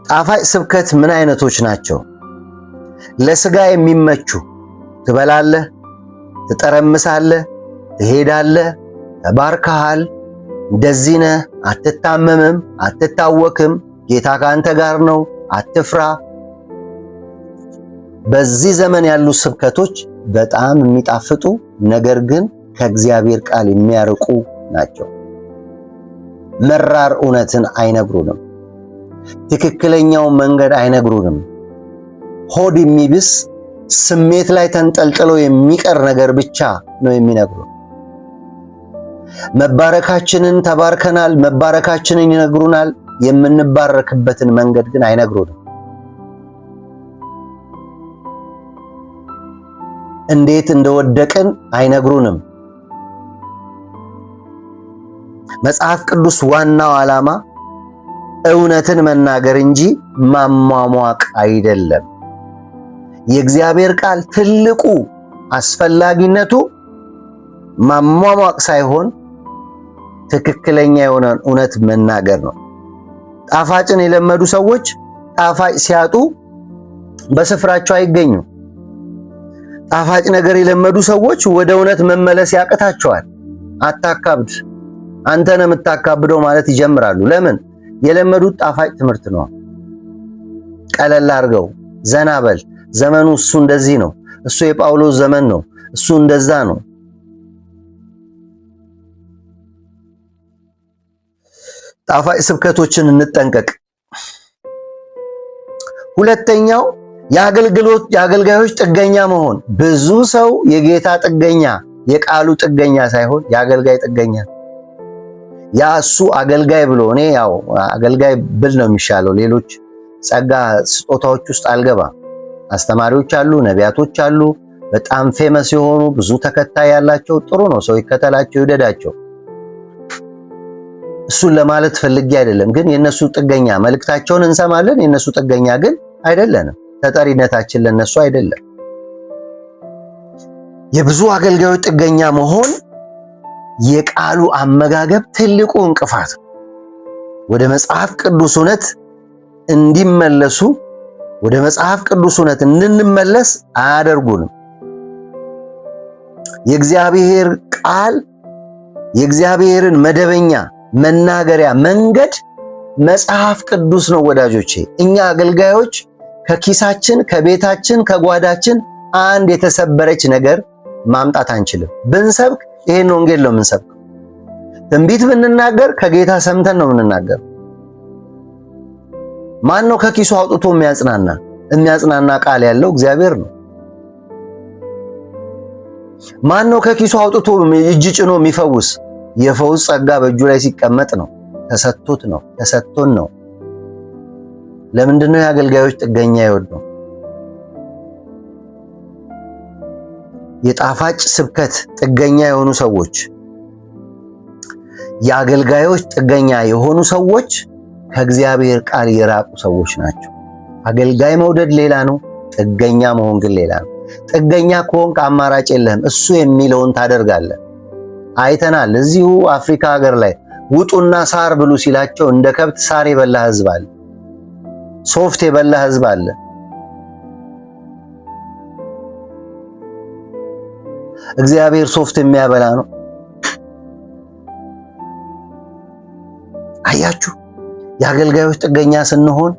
ጣፋጭ ስብከት ምን አይነቶች ናቸው? ለስጋ የሚመቹ፣ ትበላለህ፣ ትጠረምሳለህ፣ ትሄዳለህ፣ ተባርከሃል፣ እንደዚህ ነህ፣ አትታመምም፣ አትታወክም፣ ጌታ ከአንተ ጋር ነው፣ አትፍራ። በዚህ ዘመን ያሉ ስብከቶች በጣም የሚጣፍጡ ነገር ግን ከእግዚአብሔር ቃል የሚያርቁ ናቸው። መራር እውነትን አይነግሩንም። ትክክለኛውን መንገድ አይነግሩንም። ሆድ የሚብስ ስሜት ላይ ተንጠልጥሎ የሚቀር ነገር ብቻ ነው የሚነግሩን። መባረካችንን ተባርከናል፣ መባረካችንን ይነግሩናል። የምንባረክበትን መንገድ ግን አይነግሩንም። እንዴት እንደወደቅን አይነግሩንም። መጽሐፍ ቅዱስ ዋናው ዓላማ እውነትን መናገር እንጂ ማሟሟቅ አይደለም። የእግዚአብሔር ቃል ትልቁ አስፈላጊነቱ ማሟሟቅ ሳይሆን ትክክለኛ የሆነን እውነት መናገር ነው። ጣፋጭን የለመዱ ሰዎች ጣፋጭ ሲያጡ በስፍራቸው አይገኙም። ጣፋጭ ነገር የለመዱ ሰዎች ወደ እውነት መመለስ ያቅታቸዋል። አታካብድ፣ አንተ ነህ የምታካብደው ማለት ይጀምራሉ። ለምን? የለመዱት ጣፋጭ ትምህርት ነው። ቀለል አድርገው ዘና በል፣ ዘመኑ እሱ እንደዚህ ነው፣ እሱ የጳውሎስ ዘመን ነው፣ እሱ እንደዛ ነው። ጣፋጭ ስብከቶችን እንጠንቀቅ። ሁለተኛው የአገልጋዮች ጥገኛ መሆን። ብዙ ሰው የጌታ ጥገኛ፣ የቃሉ ጥገኛ ሳይሆን የአገልጋይ ጥገኛ። ያ እሱ አገልጋይ ብሎ እኔ ያው አገልጋይ ብል ነው የሚሻለው። ሌሎች ጸጋ ስጦታዎች ውስጥ አልገባም። አስተማሪዎች አሉ፣ ነቢያቶች አሉ፣ በጣም ፌመስ የሆኑ ብዙ ተከታይ ያላቸው። ጥሩ ነው፣ ሰው ይከተላቸው፣ ይውደዳቸው። እሱን ለማለት ፈልጌ አይደለም። ግን የነሱ ጥገኛ መልእክታቸውን እንሰማለን፣ የነሱ ጥገኛ ግን አይደለንም። ተጠሪነታችን ለነሱ አይደለም። የብዙ አገልጋዮች ጥገኛ መሆን የቃሉ አመጋገብ ትልቁ እንቅፋት ነው። ወደ መጽሐፍ ቅዱስ እውነት እንዲመለሱ፣ ወደ መጽሐፍ ቅዱስ እውነት እንድንመለስ አያደርጉንም። የእግዚአብሔር ቃል የእግዚአብሔርን መደበኛ መናገሪያ መንገድ መጽሐፍ ቅዱስ ነው ወዳጆቼ። እኛ አገልጋዮች ከኪሳችን፣ ከቤታችን፣ ከጓዳችን አንድ የተሰበረች ነገር ማምጣት አንችልም። ብንሰብክ ይሄን ወንጌል ነው የምንሰብከው። ትንቢት ብንናገር ከጌታ ሰምተን ነው የምንናገር። ማን ነው ከኪሱ አውጥቶ የሚያጽናና? የሚያጽናና ቃል ያለው እግዚአብሔር ነው። ማን ነው ከኪሱ አውጥቶ እጅ ጭኖ የሚፈውስ? የፈውስ ጸጋ በእጁ ላይ ሲቀመጥ ነው፣ ተሰጥቶት ነው፣ ተሰጥቶን ነው። ለምንድነው የአገልጋዮች ጥገኛ የሆነው? የጣፋጭ ስብከት ጥገኛ የሆኑ ሰዎች፣ የአገልጋዮች ጥገኛ የሆኑ ሰዎች ከእግዚአብሔር ቃል የራቁ ሰዎች ናቸው። አገልጋይ መውደድ ሌላ ነው፣ ጥገኛ መሆን ግን ሌላ ነው። ጥገኛ ከሆንክ አማራጭ የለህም። እሱ የሚለውን ታደርጋለህ። አይተናል። እዚሁ አፍሪካ ሀገር ላይ ውጡና ሳር ብሉ ሲላቸው እንደ ከብት ሳር የበላ ህዝብ አለ፣ ሶፍት የበላ ህዝብ አለ። እግዚአብሔር ሶፍት የሚያበላ ነው። አያችሁ፣ የአገልጋዮች ጥገኛ ስንሆን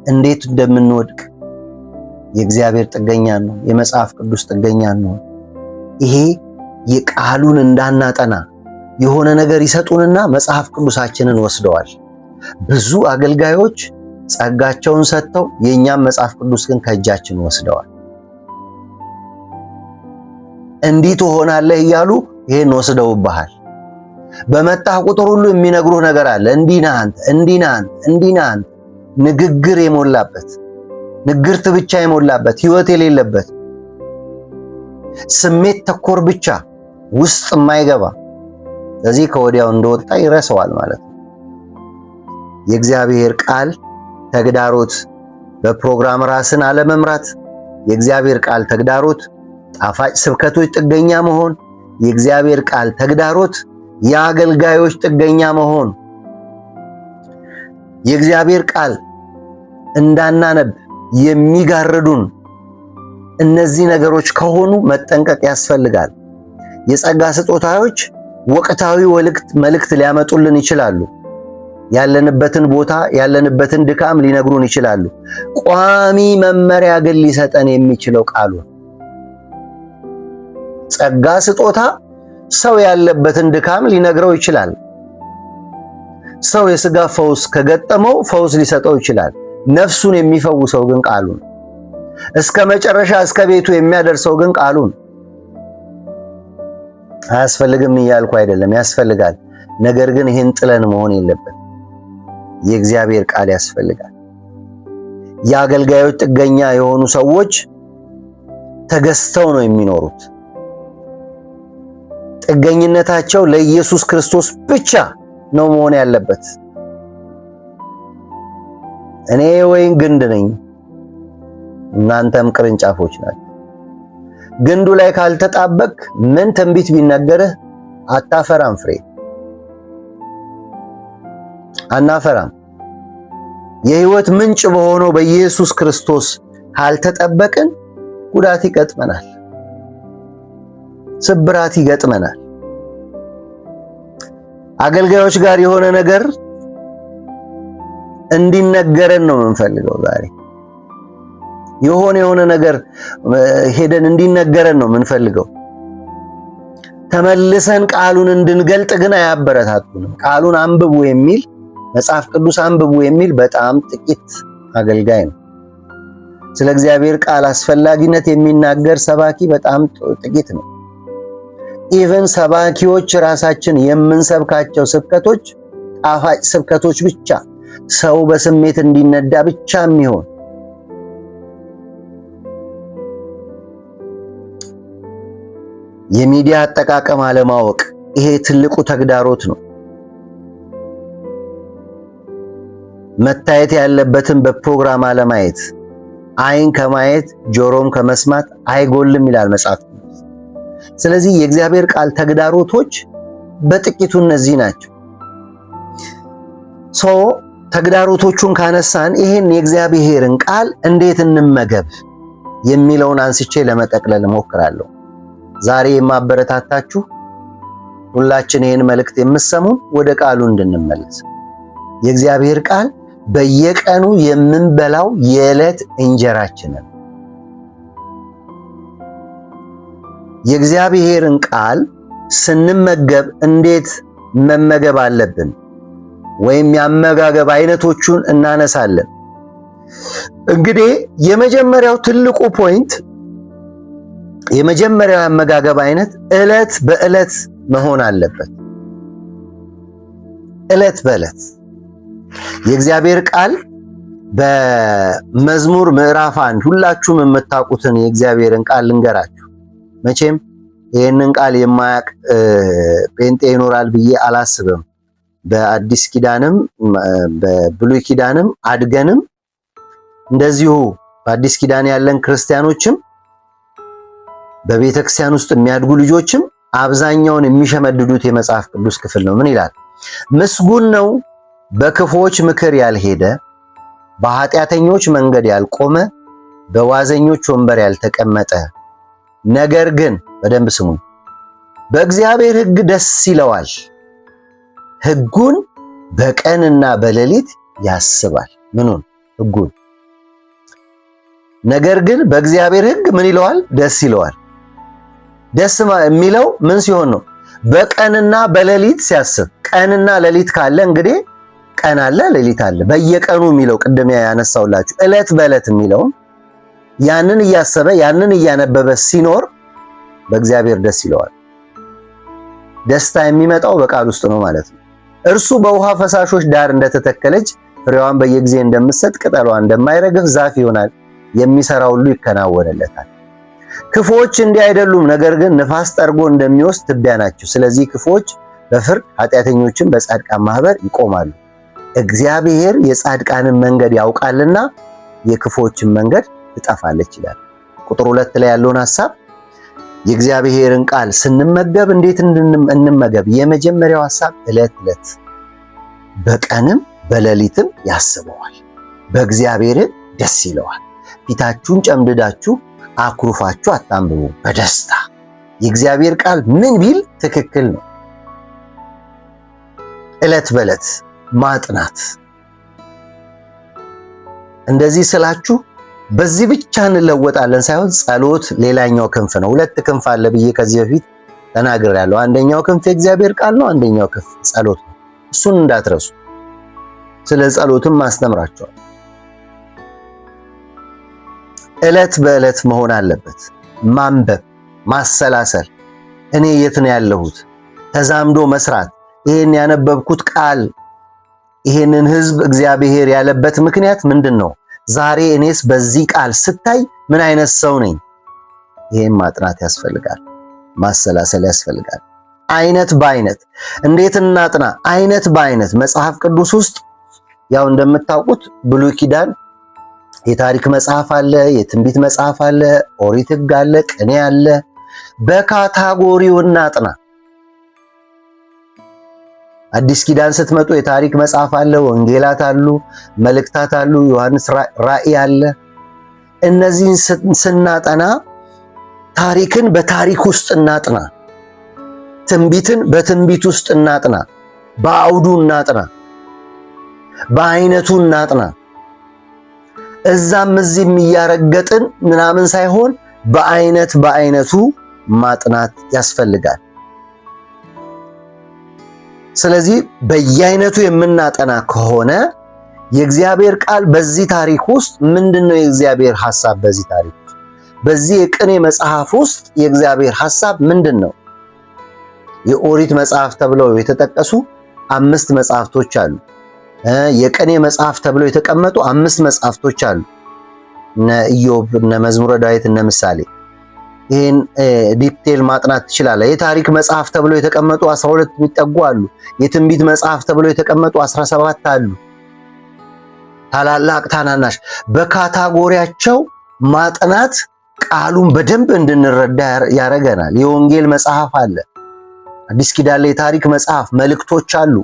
እንዴት እንደምንወድቅ። የእግዚአብሔር ጥገኛ ነው፣ የመጽሐፍ ቅዱስ ጥገኛ ነው። ይሄ የቃሉን እንዳናጠና የሆነ ነገር ይሰጡንና መጽሐፍ ቅዱሳችንን ወስደዋል። ብዙ አገልጋዮች ጸጋቸውን ሰጥተው የኛም መጽሐፍ ቅዱስ ግን ከእጃችን ወስደዋል። እንዲህ ትሆናለህ እያሉ ይሄን ወስደውብሃል። በመጣህ ቁጥር ሁሉ የሚነግሩህ ነገር አለ። እንዲህ ነህ አንተ፣ እንዲህ ነህ አንተ፣ እንዲህ ነህ አንተ። ንግግር የሞላበት ንግርት ብቻ የሞላበት ህይወት የሌለበት ስሜት ተኮር ብቻ ውስጥ የማይገባ ስለዚህ ከወዲያው እንደወጣ ይረሳዋል ማለት ነው። የእግዚአብሔር ቃል ተግዳሮት በፕሮግራም ራስን አለመምራት፣ የእግዚአብሔር ቃል ተግዳሮት ጣፋጭ ስብከቶች ጥገኛ መሆን፣ የእግዚአብሔር ቃል ተግዳሮት የአገልጋዮች ጥገኛ መሆን፣ የእግዚአብሔር ቃል እንዳናነብ የሚጋርዱን እነዚህ ነገሮች ከሆኑ መጠንቀቅ ያስፈልጋል። የጸጋ ስጦታዎች ወቅታዊ መልእክት ሊያመጡልን ይችላሉ። ያለንበትን ቦታ ያለንበትን ድካም ሊነግሩን ይችላሉ። ቋሚ መመሪያ ግን ሊሰጠን የሚችለው ቃሉ። ጸጋ ስጦታ ሰው ያለበትን ድካም ሊነግረው ይችላል። ሰው የሥጋ ፈውስ ከገጠመው ፈውስ ሊሰጠው ይችላል። ነፍሱን የሚፈውሰው ግን ቃሉ ነው። እስከ መጨረሻ እስከ ቤቱ የሚያደርሰው ግን ቃሉ ነው። አያስፈልግም እያልኩ አይደለም፣ ያስፈልጋል። ነገር ግን ይህን ጥለን መሆን የለበት። የእግዚአብሔር ቃል ያስፈልጋል። የአገልጋዮች ጥገኛ የሆኑ ሰዎች ተገዝተው ነው የሚኖሩት። ጥገኝነታቸው ለኢየሱስ ክርስቶስ ብቻ ነው መሆን ያለበት። እኔ ወይን ግንድ ነኝ፣ እናንተም ቅርንጫፎች ናችሁ። ግንዱ ላይ ካልተጣበቅ ምን ትንቢት ቢነገርህ አታፈራም፣ ፍሬ አናፈራም። የሕይወት ምንጭ በሆነው በኢየሱስ ክርስቶስ ካልተጠበቅን ጉዳት ይገጥመናል፣ ስብራት ይገጥመናል። አገልጋዮች ጋር የሆነ ነገር እንዲነገረን ነው የምንፈልገው። ዛሬ የሆነ ነገር ሄደን እንዲነገረን ነው የምንፈልገው። ተመልሰን ቃሉን እንድንገልጥ ግን አያበረታቱንም። ቃሉን አንብቡ የሚል መጽሐፍ ቅዱስ አንብቡ የሚል በጣም ጥቂት አገልጋይ ነው። ስለ እግዚአብሔር ቃል አስፈላጊነት የሚናገር ሰባኪ በጣም ጥቂት ነው። ኢቨን ሰባኪዎች ራሳችን የምንሰብካቸው ስብከቶች ጣፋጭ ስብከቶች ብቻ፣ ሰው በስሜት እንዲነዳ ብቻ የሚሆን የሚዲያ አጠቃቀም አለማወቅ፣ ይሄ ትልቁ ተግዳሮት ነው። መታየት ያለበትን በፕሮግራም አለማየት፣ አይን ከማየት ጆሮም ከመስማት አይጎልም ይላል መጽሐፍ። ስለዚህ የእግዚአብሔር ቃል ተግዳሮቶች በጥቂቱ እነዚህ ናቸው። ተግዳሮቶቹን ካነሳን ይህን የእግዚአብሔርን ቃል እንዴት እንመገብ የሚለውን አንስቼ ለመጠቅለል እሞክራለሁ። ዛሬ የማበረታታችሁ ሁላችን ይህን መልእክት የምትሰሙን ወደ ቃሉ እንድንመለስ፣ የእግዚአብሔር ቃል በየቀኑ የምንበላው የዕለት እንጀራችንን የእግዚአብሔርን ቃል ስንመገብ እንዴት መመገብ አለብን ወይም የአመጋገብ አይነቶቹን እናነሳለን። እንግዲህ የመጀመሪያው ትልቁ ፖይንት የመጀመሪያው የአመጋገብ አይነት ዕለት በዕለት መሆን አለበት። ዕለት በዕለት የእግዚአብሔር ቃል በመዝሙር ምዕራፍ 1 ሁላችሁም የምታውቁትን የእግዚአብሔርን ቃል ልንገራችሁ። መቼም ይህንን ቃል የማያውቅ ጴንጤ ይኖራል ብዬ አላስብም። በአዲስ ኪዳንም በብሉይ ኪዳንም አድገንም እንደዚሁ በአዲስ ኪዳን ያለን ክርስቲያኖችም በቤተ ክርስቲያን ውስጥ የሚያድጉ ልጆችም አብዛኛውን የሚሸመድዱት የመጽሐፍ ቅዱስ ክፍል ነው። ምን ይላል? ምስጉን ነው በክፎች ምክር ያልሄደ፣ በኃጢአተኞች መንገድ ያልቆመ፣ በዋዘኞች ወንበር ያልተቀመጠ፣ ነገር ግን በደንብ ስሙኝ፣ በእግዚአብሔር ሕግ ደስ ይለዋል፣ ሕጉን በቀንና በሌሊት ያስባል። ምኑን? ሕጉን። ነገር ግን በእግዚአብሔር ሕግ ምን ይለዋል? ደስ ይለዋል። ደስ የሚለው ምን ሲሆን ነው? በቀንና በሌሊት ሲያስብ። ቀንና ሌሊት ካለ እንግዲህ ቀን አለ፣ ሌሊት አለ። በየቀኑ የሚለው ቅድም ያነሳውላችሁ ዕለት በዕለት የሚለው ያንን እያሰበ ያንን እያነበበ ሲኖር በእግዚአብሔር ደስ ይለዋል። ደስታ የሚመጣው በቃል ውስጥ ነው ማለት ነው። እርሱ በውሃ ፈሳሾች ዳር እንደተተከለች ፍሬዋን በየጊዜ እንደምትሰጥ ቅጠሏ እንደማይረግፍ ዛፍ ይሆናል። የሚሰራ ሁሉ ይከናወንለታል። ክፉዎች እንዲህ አይደሉም፣ ነገር ግን ንፋስ ጠርጎ እንደሚወስድ ትቢያ ናቸው። ስለዚህ ክፉዎች በፍርድ ኃጢአተኞችም በጻድቃን ማህበር ይቆማሉ። እግዚአብሔር የጻድቃንን መንገድ ያውቃልና የክፉዎችን መንገድ ትጠፋለች ይላል። ቁጥር 2 ላይ ያለውን ሐሳብ የእግዚአብሔርን ቃል ስንመገብ እንዴት እንመገብ? የመጀመሪያው ሐሳብ ዕለት ዕለት በቀንም በሌሊትም ያስበዋል፣ በእግዚአብሔርን ደስ ይለዋል። ፊታችሁን ጨምድዳችሁ አኩርፋችሁ አታንብቡ፣ በደስታ የእግዚአብሔር ቃል ምን ቢል ትክክል ነው። ዕለት በዕለት ማጥናት። እንደዚህ ስላችሁ በዚህ ብቻ እንለወጣለን ሳይሆን ጸሎት ሌላኛው ክንፍ ነው። 2 ክንፍ አለ ብዬ ከዚህ በፊት ተናግሬያለሁ። አንደኛው ክንፍ የእግዚአብሔር ቃል ነው፣ አንደኛው ክንፍ ጸሎት ነው። እሱን እንዳትረሱ። ስለ ጸሎትም ማስተምራቸዋል። ዕለት በዕለት መሆን አለበት። ማንበብ፣ ማሰላሰል፣ እኔ የት ነው ያለሁት? ተዛምዶ መስራት። ይሄን ያነበብኩት ቃል ይሄንን ሕዝብ እግዚአብሔር ያለበት ምክንያት ምንድን ነው? ዛሬ እኔስ በዚህ ቃል ስታይ ምን አይነት ሰው ነኝ? ይሄን ማጥናት ያስፈልጋል። ማሰላሰል ያስፈልጋል። አይነት በአይነት እንዴት እናጥና? አይነት በአይነት መጽሐፍ ቅዱስ ውስጥ ያው እንደምታውቁት ብሉይ ኪዳን የታሪክ መጽሐፍ አለ፣ የትንቢት መጽሐፍ አለ፣ ኦሪት ሕግ አለ፣ ቅኔ አለ። በካታጎሪው እናጥና። አዲስ ኪዳን ስትመጡ የታሪክ መጽሐፍ አለ፣ ወንጌላት አሉ፣ መልእክታት አሉ፣ ዮሐንስ ራእይ አለ። እነዚህን ስናጠና ታሪክን በታሪክ ውስጥ እናጥና፣ ትንቢትን በትንቢት ውስጥ እናጥና፣ በአውዱ እናጥና፣ በአይነቱ እናጥና። እዛም እዚህም እያረገጥን ምናምን ሳይሆን በአይነቱ ማጥናት ያስፈልጋል። ስለዚህ በየአይነቱ የምናጠና ከሆነ የእግዚአብሔር ቃል በዚህ ታሪክ ውስጥ ምንድነው? የእግዚአብሔር ሐሳብ በዚህ ታሪክ ውስጥ በዚህ የቅኔ መጽሐፍ ውስጥ የእግዚአብሔር ሐሳብ ምንድነው? የኦሪት መጽሐፍ ተብለው የተጠቀሱ 5 መጽሐፍቶች አሉ። የቅኔ መጽሐፍ ተብለው የተቀመጡ 5 መጽሐፍቶች አሉ። እነ ኢዮብ፣ እነ መዝሙረ ዳዊት፣ እነ ምሳሌ። ይህን ዲቴል ማጥናት ትችላለህ። የታሪክ መጽሐፍ ተብለው የተቀመጡ 12 የሚጠጉ አሉ። የትንቢት መጽሐፍ ተብለው የተቀመጡ 17 አሉ። ታላላቅ፣ ታናናሽ በካታጎሪያቸው ማጥናት ቃሉን በደንብ እንድንረዳ ያረገናል። የወንጌል መጽሐፍ አለ። አዲስ ኪዳን ላይ የታሪክ መጽሐፍ መልእክቶች አሉ።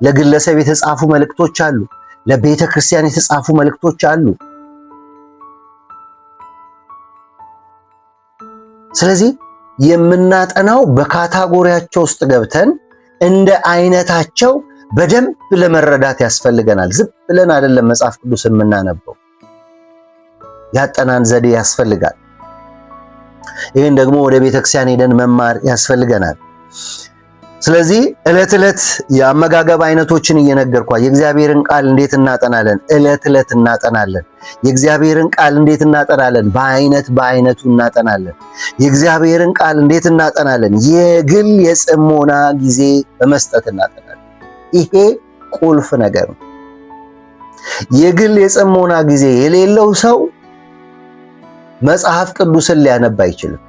ለግለሰብ የተጻፉ መልእክቶች አሉ። ለቤተ ክርስቲያን የተጻፉ መልእክቶች አሉ። ስለዚህ የምናጠናው በካታጎሪያቸው ውስጥ ገብተን እንደ አይነታቸው በደንብ ለመረዳት ያስፈልገናል። ዝም ብለን አይደለም መጽሐፍ ቅዱስ የምናነበው። ያጠናን ዘዴ ያስፈልጋል። ይህን ደግሞ ወደ ቤተ ክርስቲያን ሄደን መማር ያስፈልገናል። ስለዚህ ዕለት ዕለት የአመጋገብ አይነቶችን እየነገርኳ የእግዚአብሔርን ቃል እንዴት እናጠናለን? ዕለት ዕለት እናጠናለን። የእግዚአብሔርን ቃል እንዴት እናጠናለን? በአይነቱ እናጠናለን። የእግዚአብሔርን ቃል እንዴት እናጠናለን? የግል የጽሞና ጊዜ በመስጠት እናጠናለን። ይሄ ቁልፍ ነገር ነው። የግል የጽሞና ጊዜ የሌለው ሰው መጽሐፍ ቅዱስን ሊያነብ አይችልም።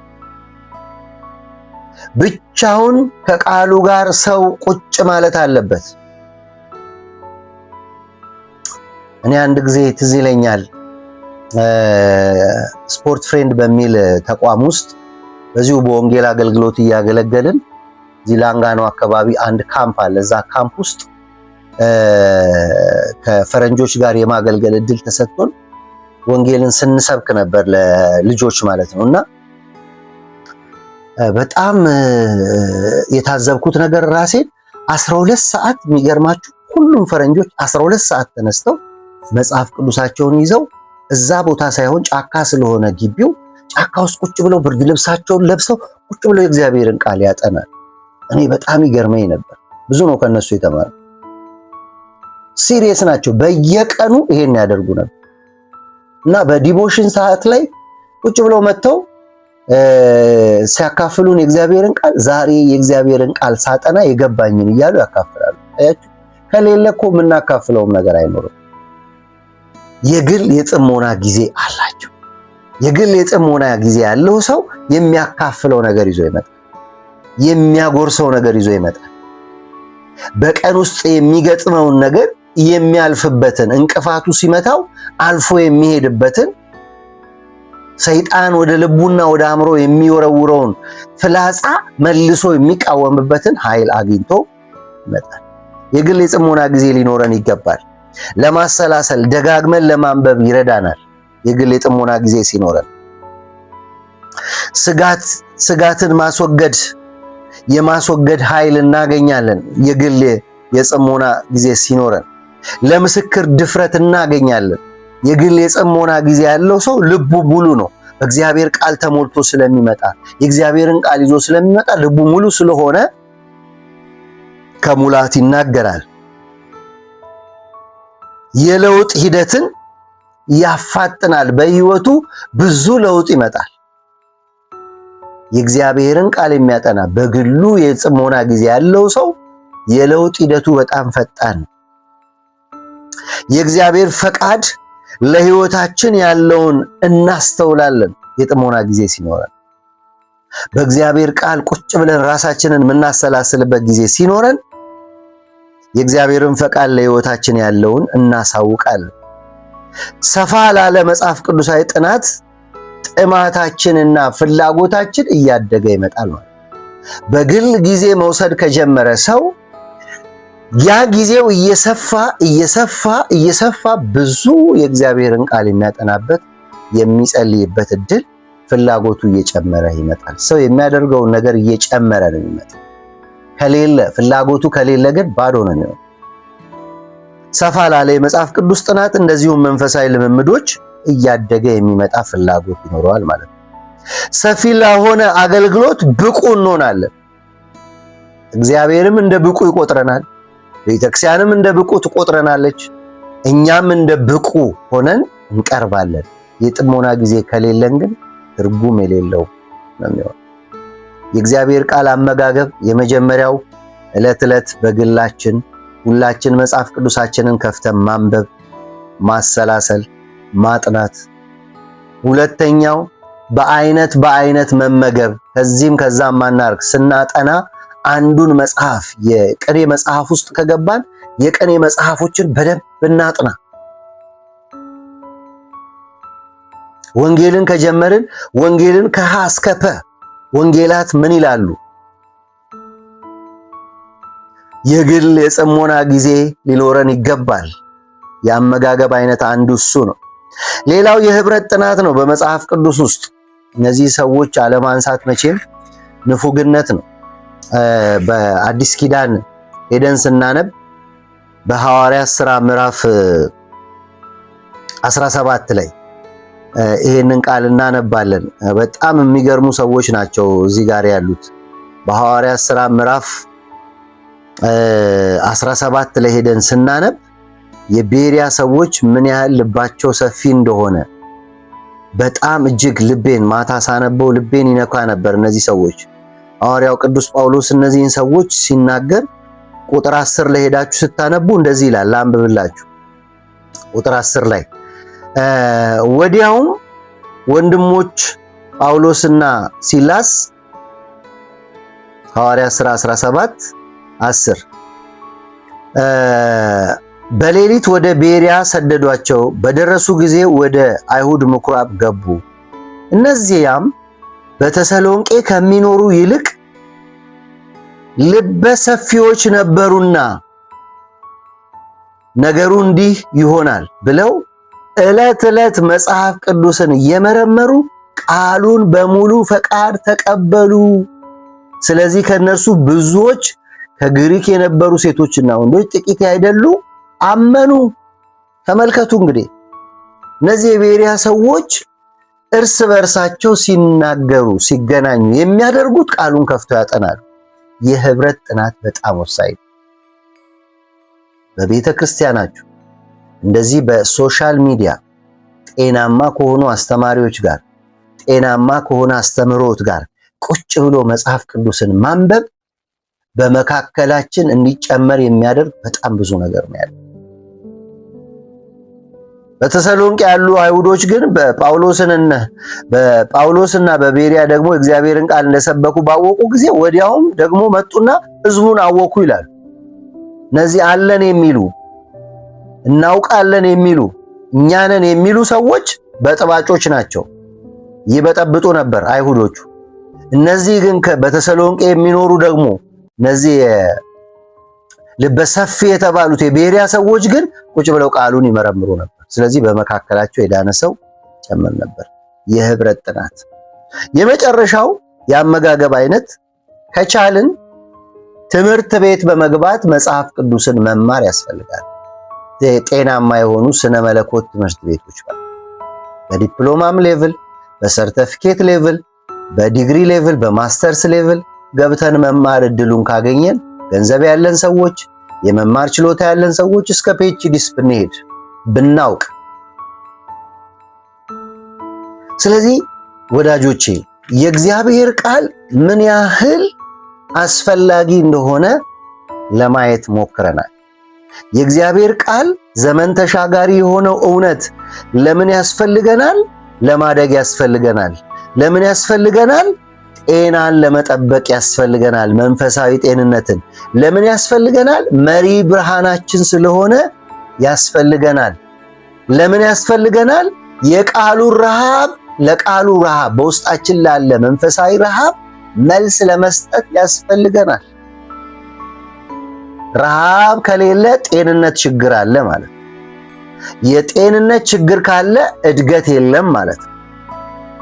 ብቻውን ከቃሉ ጋር ሰው ቁጭ ማለት አለበት። እኔ አንድ ጊዜ ትዝ ይለኛል ስፖርት ፍሬንድ በሚል ተቋም ውስጥ በዚሁ በወንጌል አገልግሎት እያገለገልን እዚህ ላንጋኖ አካባቢ አንድ ካምፕ አለ። እዛ ካምፕ ውስጥ ከፈረንጆች ጋር የማገልገል እድል ተሰጥቶን ወንጌልን ስንሰብክ ነበር ለልጆች ማለት ነው። እና በጣም የታዘብኩት ነገር ራሴን 12 ሰዓት የሚገርማችሁ ሁሉም ፈረንጆች 12 ሰዓት ተነስተው መጽሐፍ ቅዱሳቸውን ይዘው እዛ ቦታ ሳይሆን ጫካ ስለሆነ ግቢው ጫካ ውስጥ ቁጭ ብለው ብርድ ልብሳቸውን ለብሰው ቁጭ ብለው የእግዚአብሔርን ቃል ያጠናል። እኔ በጣም ይገርመኝ ነበር። ብዙ ነው ከነሱ የተማረ። ሲሪየስ ናቸው። በየቀኑ ይሄን ያደርጉ ነበር እና በዲቮሽን ሰዓት ላይ ቁጭ ብለው መጥተው ሲያካፍሉን የእግዚአብሔርን ቃል ዛሬ የእግዚአብሔርን ቃል ሳጠና የገባኝን እያሉ ያካፍላሉ። አያችሁ፣ ከሌለ እኮ የምናካፍለውም ነገር አይኖርም። የግል የጥሞና ጊዜ አላቸው። የግል የጥሞና ጊዜ ያለው ሰው የሚያካፍለው ነገር ይዞ ይመጣል። የሚያጎርሰው ነገር ይዞ ይመጣል። በቀን ውስጥ የሚገጥመውን ነገር የሚያልፍበትን፣ እንቅፋቱ ሲመታው አልፎ የሚሄድበትን፣ ሰይጣን ወደ ልቡና ወደ አእምሮ የሚወረውረውን ፍላጻ መልሶ የሚቃወምበትን ኃይል አግኝቶ ይመጣል። የግል የጥሞና ጊዜ ሊኖረን ይገባል። ለማሰላሰል ደጋግመን ለማንበብ ይረዳናል። የግል የጥሞና ጊዜ ሲኖረን ስጋትን የማስወገድ ኃይል እናገኛለን። የግል የጥሞና ጊዜ ሲኖረን ለምስክር ድፍረት እናገኛለን። የግል የጥሞና ጊዜ ያለው ሰው ልቡ ሙሉ ነው። በእግዚአብሔር ቃል ተሞልቶ ስለሚመጣ የእግዚአብሔርን ቃል ይዞ ስለሚመጣ ልቡ ሙሉ ስለሆነ ከሙላት ይናገራል። የለውጥ ሂደትን ያፋጥናል። በህይወቱ ብዙ ለውጥ ይመጣል። የእግዚአብሔርን ቃል የሚያጠና በግሉ የጥሞና ጊዜ ያለው ሰው የለውጥ ሂደቱ በጣም ፈጣን ነው። የእግዚአብሔር ፈቃድ ለህይወታችን ያለውን እናስተውላለን። የጥሞና ጊዜ ሲኖረን በእግዚአብሔር ቃል ቁጭ ብለን ራሳችንን የምናሰላስልበት ጊዜ ሲኖረን የእግዚአብሔርን ፈቃድ ለህይወታችን ያለውን እናሳውቃለን። ሰፋ ላለ መጽሐፍ ቅዱሳዊ ጥናት ጥማታችንና ፍላጎታችን እያደገ ይመጣል ማለት። በግል ጊዜ መውሰድ ከጀመረ ሰው ያ ጊዜው እየሰፋ ብዙ የእግዚአብሔርን ቃል የሚያጠናበት የሚጸልይበት እድል ፍላጎቱ እየጨመረ ይመጣል። ሰው የሚያደርገውን ነገር እየጨመረ ነው የሚመጣው። ፍላጎቱ ከሌለ ግን ባዶ ነው የሚሆነው። ሰፋ ላለ የመጽሐፍ ቅዱስ ጥናት እንደዚሁም መንፈሳዊ ልምምዶች እያደገ የሚመጣ ፍላጎት ይኖረዋል ማለት ነው። ሰፊ ለሆነ አገልግሎት ብቁ እንሆናለን። እግዚአብሔርም እንደ ብቁ ይቆጥረናል። ቤተክርስቲያንም እንደ ብቁ ትቆጥረናለች። እኛም እንደ ብቁ ሆነን እንቀርባለን። የጥሞና ጊዜ ከሌለን ግን ትርጉም የሌለው ነው የሚሆነው። የእግዚአብሔር ቃል አመጋገብ የመጀመሪያው ዕለት ዕለት በግላችን ሁላችን መጽሐፍ ቅዱሳችንን ከፍተን ማንበብ፣ ማሰላሰል፣ ማጥናት። ሁለተኛው በአይነት መመገብ፣ ከዚህም ከዛም ማናርክ ስናጠና አንዱን መጽሐፍ የቅኔ መጽሐፍ ውስጥ ከገባን የቅኔ መጽሐፎችን በደንብ እናጥና። ወንጌልን ከጀመርን ወንጌልን ከሀ እስከ ፐ ወንጌላት ምን ይላሉ? የግል የጥሞና ጊዜ ሊኖረን ይገባል። የአመጋገብ አይነት አንዱ እሱ ነው። ሌላው የህብረት ጥናት ነው። በመጽሐፍ ቅዱስ ውስጥ እነዚህ ሰዎች አለማንሳት መቼም ንፉግነት ነው። በአዲስ ኪዳን ሄደን ስናነብ በሐዋርያት ሥራ ምዕራፍ 17 ላይ ይሄንን ቃል እናነባለን። በጣም የሚገርሙ ሰዎች ናቸው እዚህ ጋር ያሉት። በሐዋርያት ሥራ ምዕራፍ 17 ላይ ሄደን ስናነብ የቤሪያ ሰዎች ምን ያህል ልባቸው ሰፊ እንደሆነ በጣም እጅግ ልቤን ማታ ሳነበው ልቤን ይነካ ነበር። እነዚህ ሰዎች ሐዋርያው ቅዱስ ጳውሎስ እነዚህን ሰዎች ሲናገር ቁጥር 10 ላይ ሄዳችሁ ስታነቡ እንደዚህ ይላል። አንብብላችሁ ቁጥር 10 ላይ ወዲያውም ወንድሞች ጳውሎስና ሲላስ ሐዋርያት ሥራ 17:10 በሌሊት ወደ ቤሪያ ሰደዷቸው። በደረሱ ጊዜ ወደ አይሁድ ምኩራብ ገቡ። እነዚያም በተሰሎንቄ ከሚኖሩ ይልቅ ልበ ሰፊዎች ነበሩና ነገሩ እንዲህ ይሆናል ብለው ዕለት ዕለት መጽሐፍ ቅዱስን እየመረመሩ ቃሉን በሙሉ ፈቃድ ተቀበሉ። ስለዚህ ከነርሱ ብዙዎች ከግሪክ የነበሩ ሴቶችና ወንዶች ጥቂት አይደሉ አመኑ። ተመልከቱ እንግዲህ እነዚህ የቤሪያ ሰዎች እርስ በርሳቸው ሲናገሩ ሲገናኙ የሚያደርጉት ቃሉን ከፍተው ያጠናሉ። የህብረት ጥናት በጣም ወሳኝ ነው። በቤተ ክርስቲያናችሁ እንደዚህ በሶሻል ሚዲያ ጤናማ ከሆኑ አስተማሪዎች ጋር ጤናማ ከሆነ አስተምህሮት ጋር ቁጭ ብሎ መጽሐፍ ቅዱስን ማንበብ በመካከላችን እንዲጨመር የሚያደርግ በጣም ብዙ ነገር ነው ያለው። በተሰሎንቄ ያሉ አይሁዶች ግን በጳውሎስና በቤሪያ ደግሞ እግዚአብሔርን ቃል እንደሰበኩ ባወቁ ጊዜ ወዲያውም ደግሞ መጡና ሕዝቡን አወኩ ይላሉ። እነዚህ አለን የሚሉ እናውቃለን የሚሉ እኛንን የሚሉ ሰዎች በጥባጮች ናቸው፣ ይበጠብጡ ነበር አይሁዶቹ። እነዚህ ግን በተሰሎንቄ የሚኖሩ ደግሞ እነዚህ ልበሰፊ የተባሉት የቤሪያ ሰዎች ግን ቁጭ ብለው ቃሉን ይመረምሩ ነበር። ስለዚህ በመካከላቸው የዳነ ሰው ጨመር ነበር። የህብረት ጥናት። የመጨረሻው የአመጋገብ አይነት ከቻልን ትምህርት ቤት በመግባት መጽሐፍ ቅዱስን መማር ያስፈልጋል። ጤናማ የሆኑ ስነ መለኮት ትምህርት ቤቶች በዲፕሎማም ሌቭል፣ በሰርቲፊኬት ሌቭል፣ በዲግሪ ሌቭል፣ በማስተርስ ሌቭል ገብተን መማር እድሉን ካገኘን ገንዘብ ያለን ሰዎች፣ የመማር ችሎታ ያለን ሰዎች እስከ ፒኤችዲስ ብንሄድ ብናውቅ። ስለዚህ ወዳጆቼ የእግዚአብሔር ቃል ምን ያህል አስፈላጊ እንደሆነ ለማየት ሞክረናል። የእግዚአብሔር ቃል ዘመን ተሻጋሪ የሆነው እውነት ለምን ያስፈልገናል? ለማደግ ያስፈልገናል። ለምን ያስፈልገናል? ጤናን ለመጠበቅ ያስፈልገናል። መንፈሳዊ ጤንነትን ለምን ያስፈልገናል? መሪ ብርሃናችን ስለሆነ ያስፈልገናል። ለምን ያስፈልገናል? የቃሉ ረሃብ ለቃሉ ረሃብ በውስጣችን ላለ መንፈሳዊ ረሃብ መልስ ለመስጠት ያስፈልገናል። ረሃብ ከሌለ ጤንነት ችግር አለ ማለት ነው። የጤንነት ችግር ካለ እድገት የለም ማለት ነው።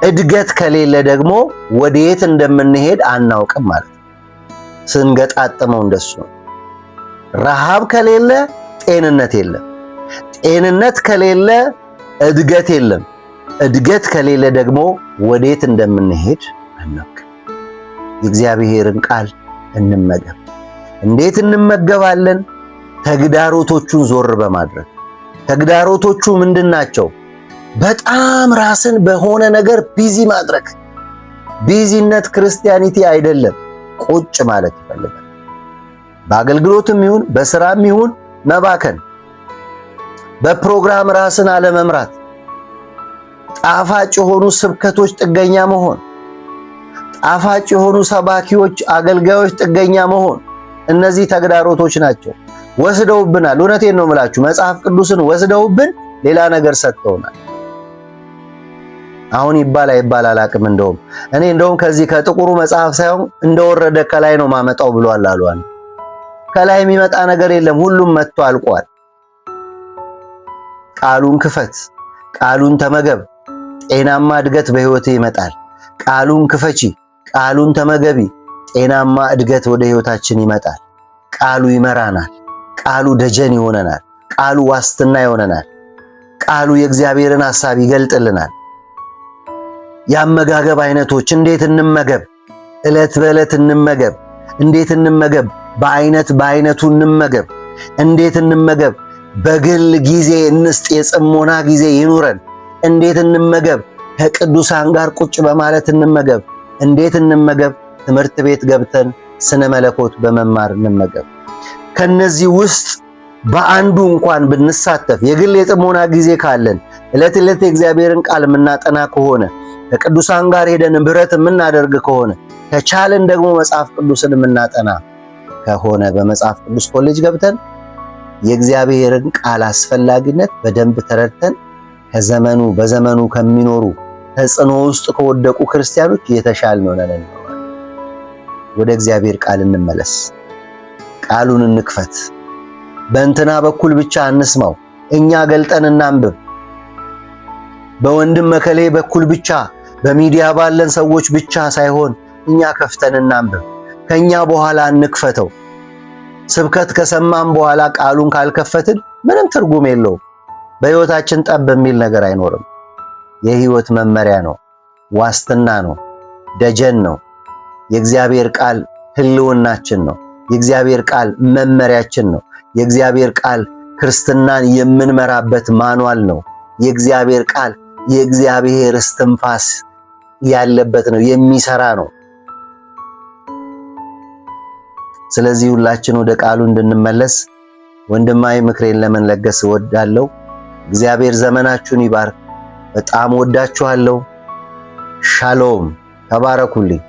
እድገት ከሌለ ደግሞ ወዴት እንደምንሄድ አናውቅም ማለት ነው። ስንገጣጥመው እንደሱ ነው። ረሃብ ከሌለ ጤንነት የለም። ጤንነት ከሌለ እድገት የለም። እድገት ከሌለ ደግሞ ወዴት እንደምንሄድ አናውቅም። የእግዚአብሔርን ቃል እንመገብ። እንዴት እንመገባለን? ተግዳሮቶቹን ዞር በማድረግ። ተግዳሮቶቹ ምንድናቸው? በጣም ራስን በሆነ ነገር ቢዚ ማድረግ። ቢዚነት ክርስቲያኒቲ አይደለም። ቁጭ ማለት ይፈልጋል። በአገልግሎትም ይሁን በስራም ይሁን መባከን፣ በፕሮግራም ራስን አለመምራት፣ ጣፋጭ የሆኑ ስብከቶች ጥገኛ መሆን፣ ጣፋጭ የሆኑ ሰባኪዎች፣ አገልጋዮች ጥገኛ መሆን፣ እነዚህ ተግዳሮቶች ናቸው። ወስደውብናል። እውነቴን ነው የምላችሁ። መጽሐፍ ቅዱስን ወስደውብን ሌላ ነገር ሰጥተውናል። አሁን ይባል አይባል አላቅም። እንደውም ከዚህ ከጥቁሩ መጽሐፍ ሳይሆን እንደወረደ ከላይ ነው ማመጣው ብሏል አሉ። ከላይ የሚመጣ ነገር የለም። ሁሉም መጥቶ አልቋል። ቃሉን ክፈት፣ ቃሉን ተመገብ፣ ጤናማ እድገት በህይወት ይመጣል። ቃሉን ክፈቺ፣ ቃሉን ተመገቢ፣ ጤናማ እድገት ወደ ህይወታችን ይመጣል። ቃሉ ይመራናል። ቃሉ ደጀን ይሆነናል። ቃሉ ዋስትና ይሆነናል። ቃሉ የእግዚአብሔርን ሐሳብ ይገልጥልናል። የአመጋገብ አይነቶች እንዴት እንመገብ? ዕለት በዕለት እንመገብ። እንዴት እንመገብ? በአይነቱ እንመገብ። እንዴት እንመገብ? በግል ጊዜ እንስጥ። የጽሞና ጊዜ ይኑረን። እንዴት እንመገብ? ከቅዱሳን ጋር ቁጭ በማለት እንመገብ። እንዴት እንመገብ? ትምህርት ቤት ገብተን ስነ መለኮት በመማር እንመገብ። ከነዚህ ውስጥ በአንዱ እንኳን ብንሳተፍ፣ የግል የጽሞና ጊዜ ካለን፣ ዕለት ዕለት የእግዚአብሔርን ቃል የምናጠና ከሆነ፣ ከቅዱሳን ጋር ሄደን ኅብረት የምናደርግ ከሆነ፣ ከቻለን ደግሞ መጽሐፍ ቅዱስን የምናጠና ከሆነ በመጽሐፍ ቅዱስ ኮሌጅ ገብተን የእግዚአብሔርን ቃል አስፈላጊነት በደንብ ተረድተን በዘመኑ ከሚኖሩ ተጽዕኖ ውስጥ ከወደቁ ክርስቲያኖች የተሻልን ሆነን ወደ እግዚአብሔር ቃል እንመለስ። ቃሉን እንክፈት። በእንትና በኩል ብቻ አንስማው። እኛ ገልጠን እናንብብ። በወንድም መከሌ በኩል ብቻ በሚዲያ ባለን ሰዎች ብቻ ሳይሆን እኛ ከፍተን እናንብብ። ከኛ በኋላ እንክፈተው። ስብከት ከሰማን በኋላ ቃሉን ካልከፈትን ምንም ትርጉም የለውም። በሕይወታችን ጠብ የሚል ነገር አይኖርም። የሕይወት መመሪያ ነው፣ ዋስትና ነው፣ ደጀን ነው። የእግዚአብሔር ቃል ህልውናችን ነው። የእግዚአብሔር ቃል መመሪያችን ነው። የእግዚአብሔር ቃል ክርስትናን የምንመራበት ማኗል ነው። የእግዚአብሔር ቃል የእግዚአብሔር እስትንፋስ ያለበት ነው፣ የሚሰራ ነው። ስለዚህ ሁላችን ወደ ቃሉ እንድንመለስ ወንድማዊ ምክሬን ለመለገስ እወዳለሁ። እግዚአብሔር ዘመናችሁን ይባርክ። በጣም ወዳችኋለሁ። ሻሎም። ተባረኩልኝ።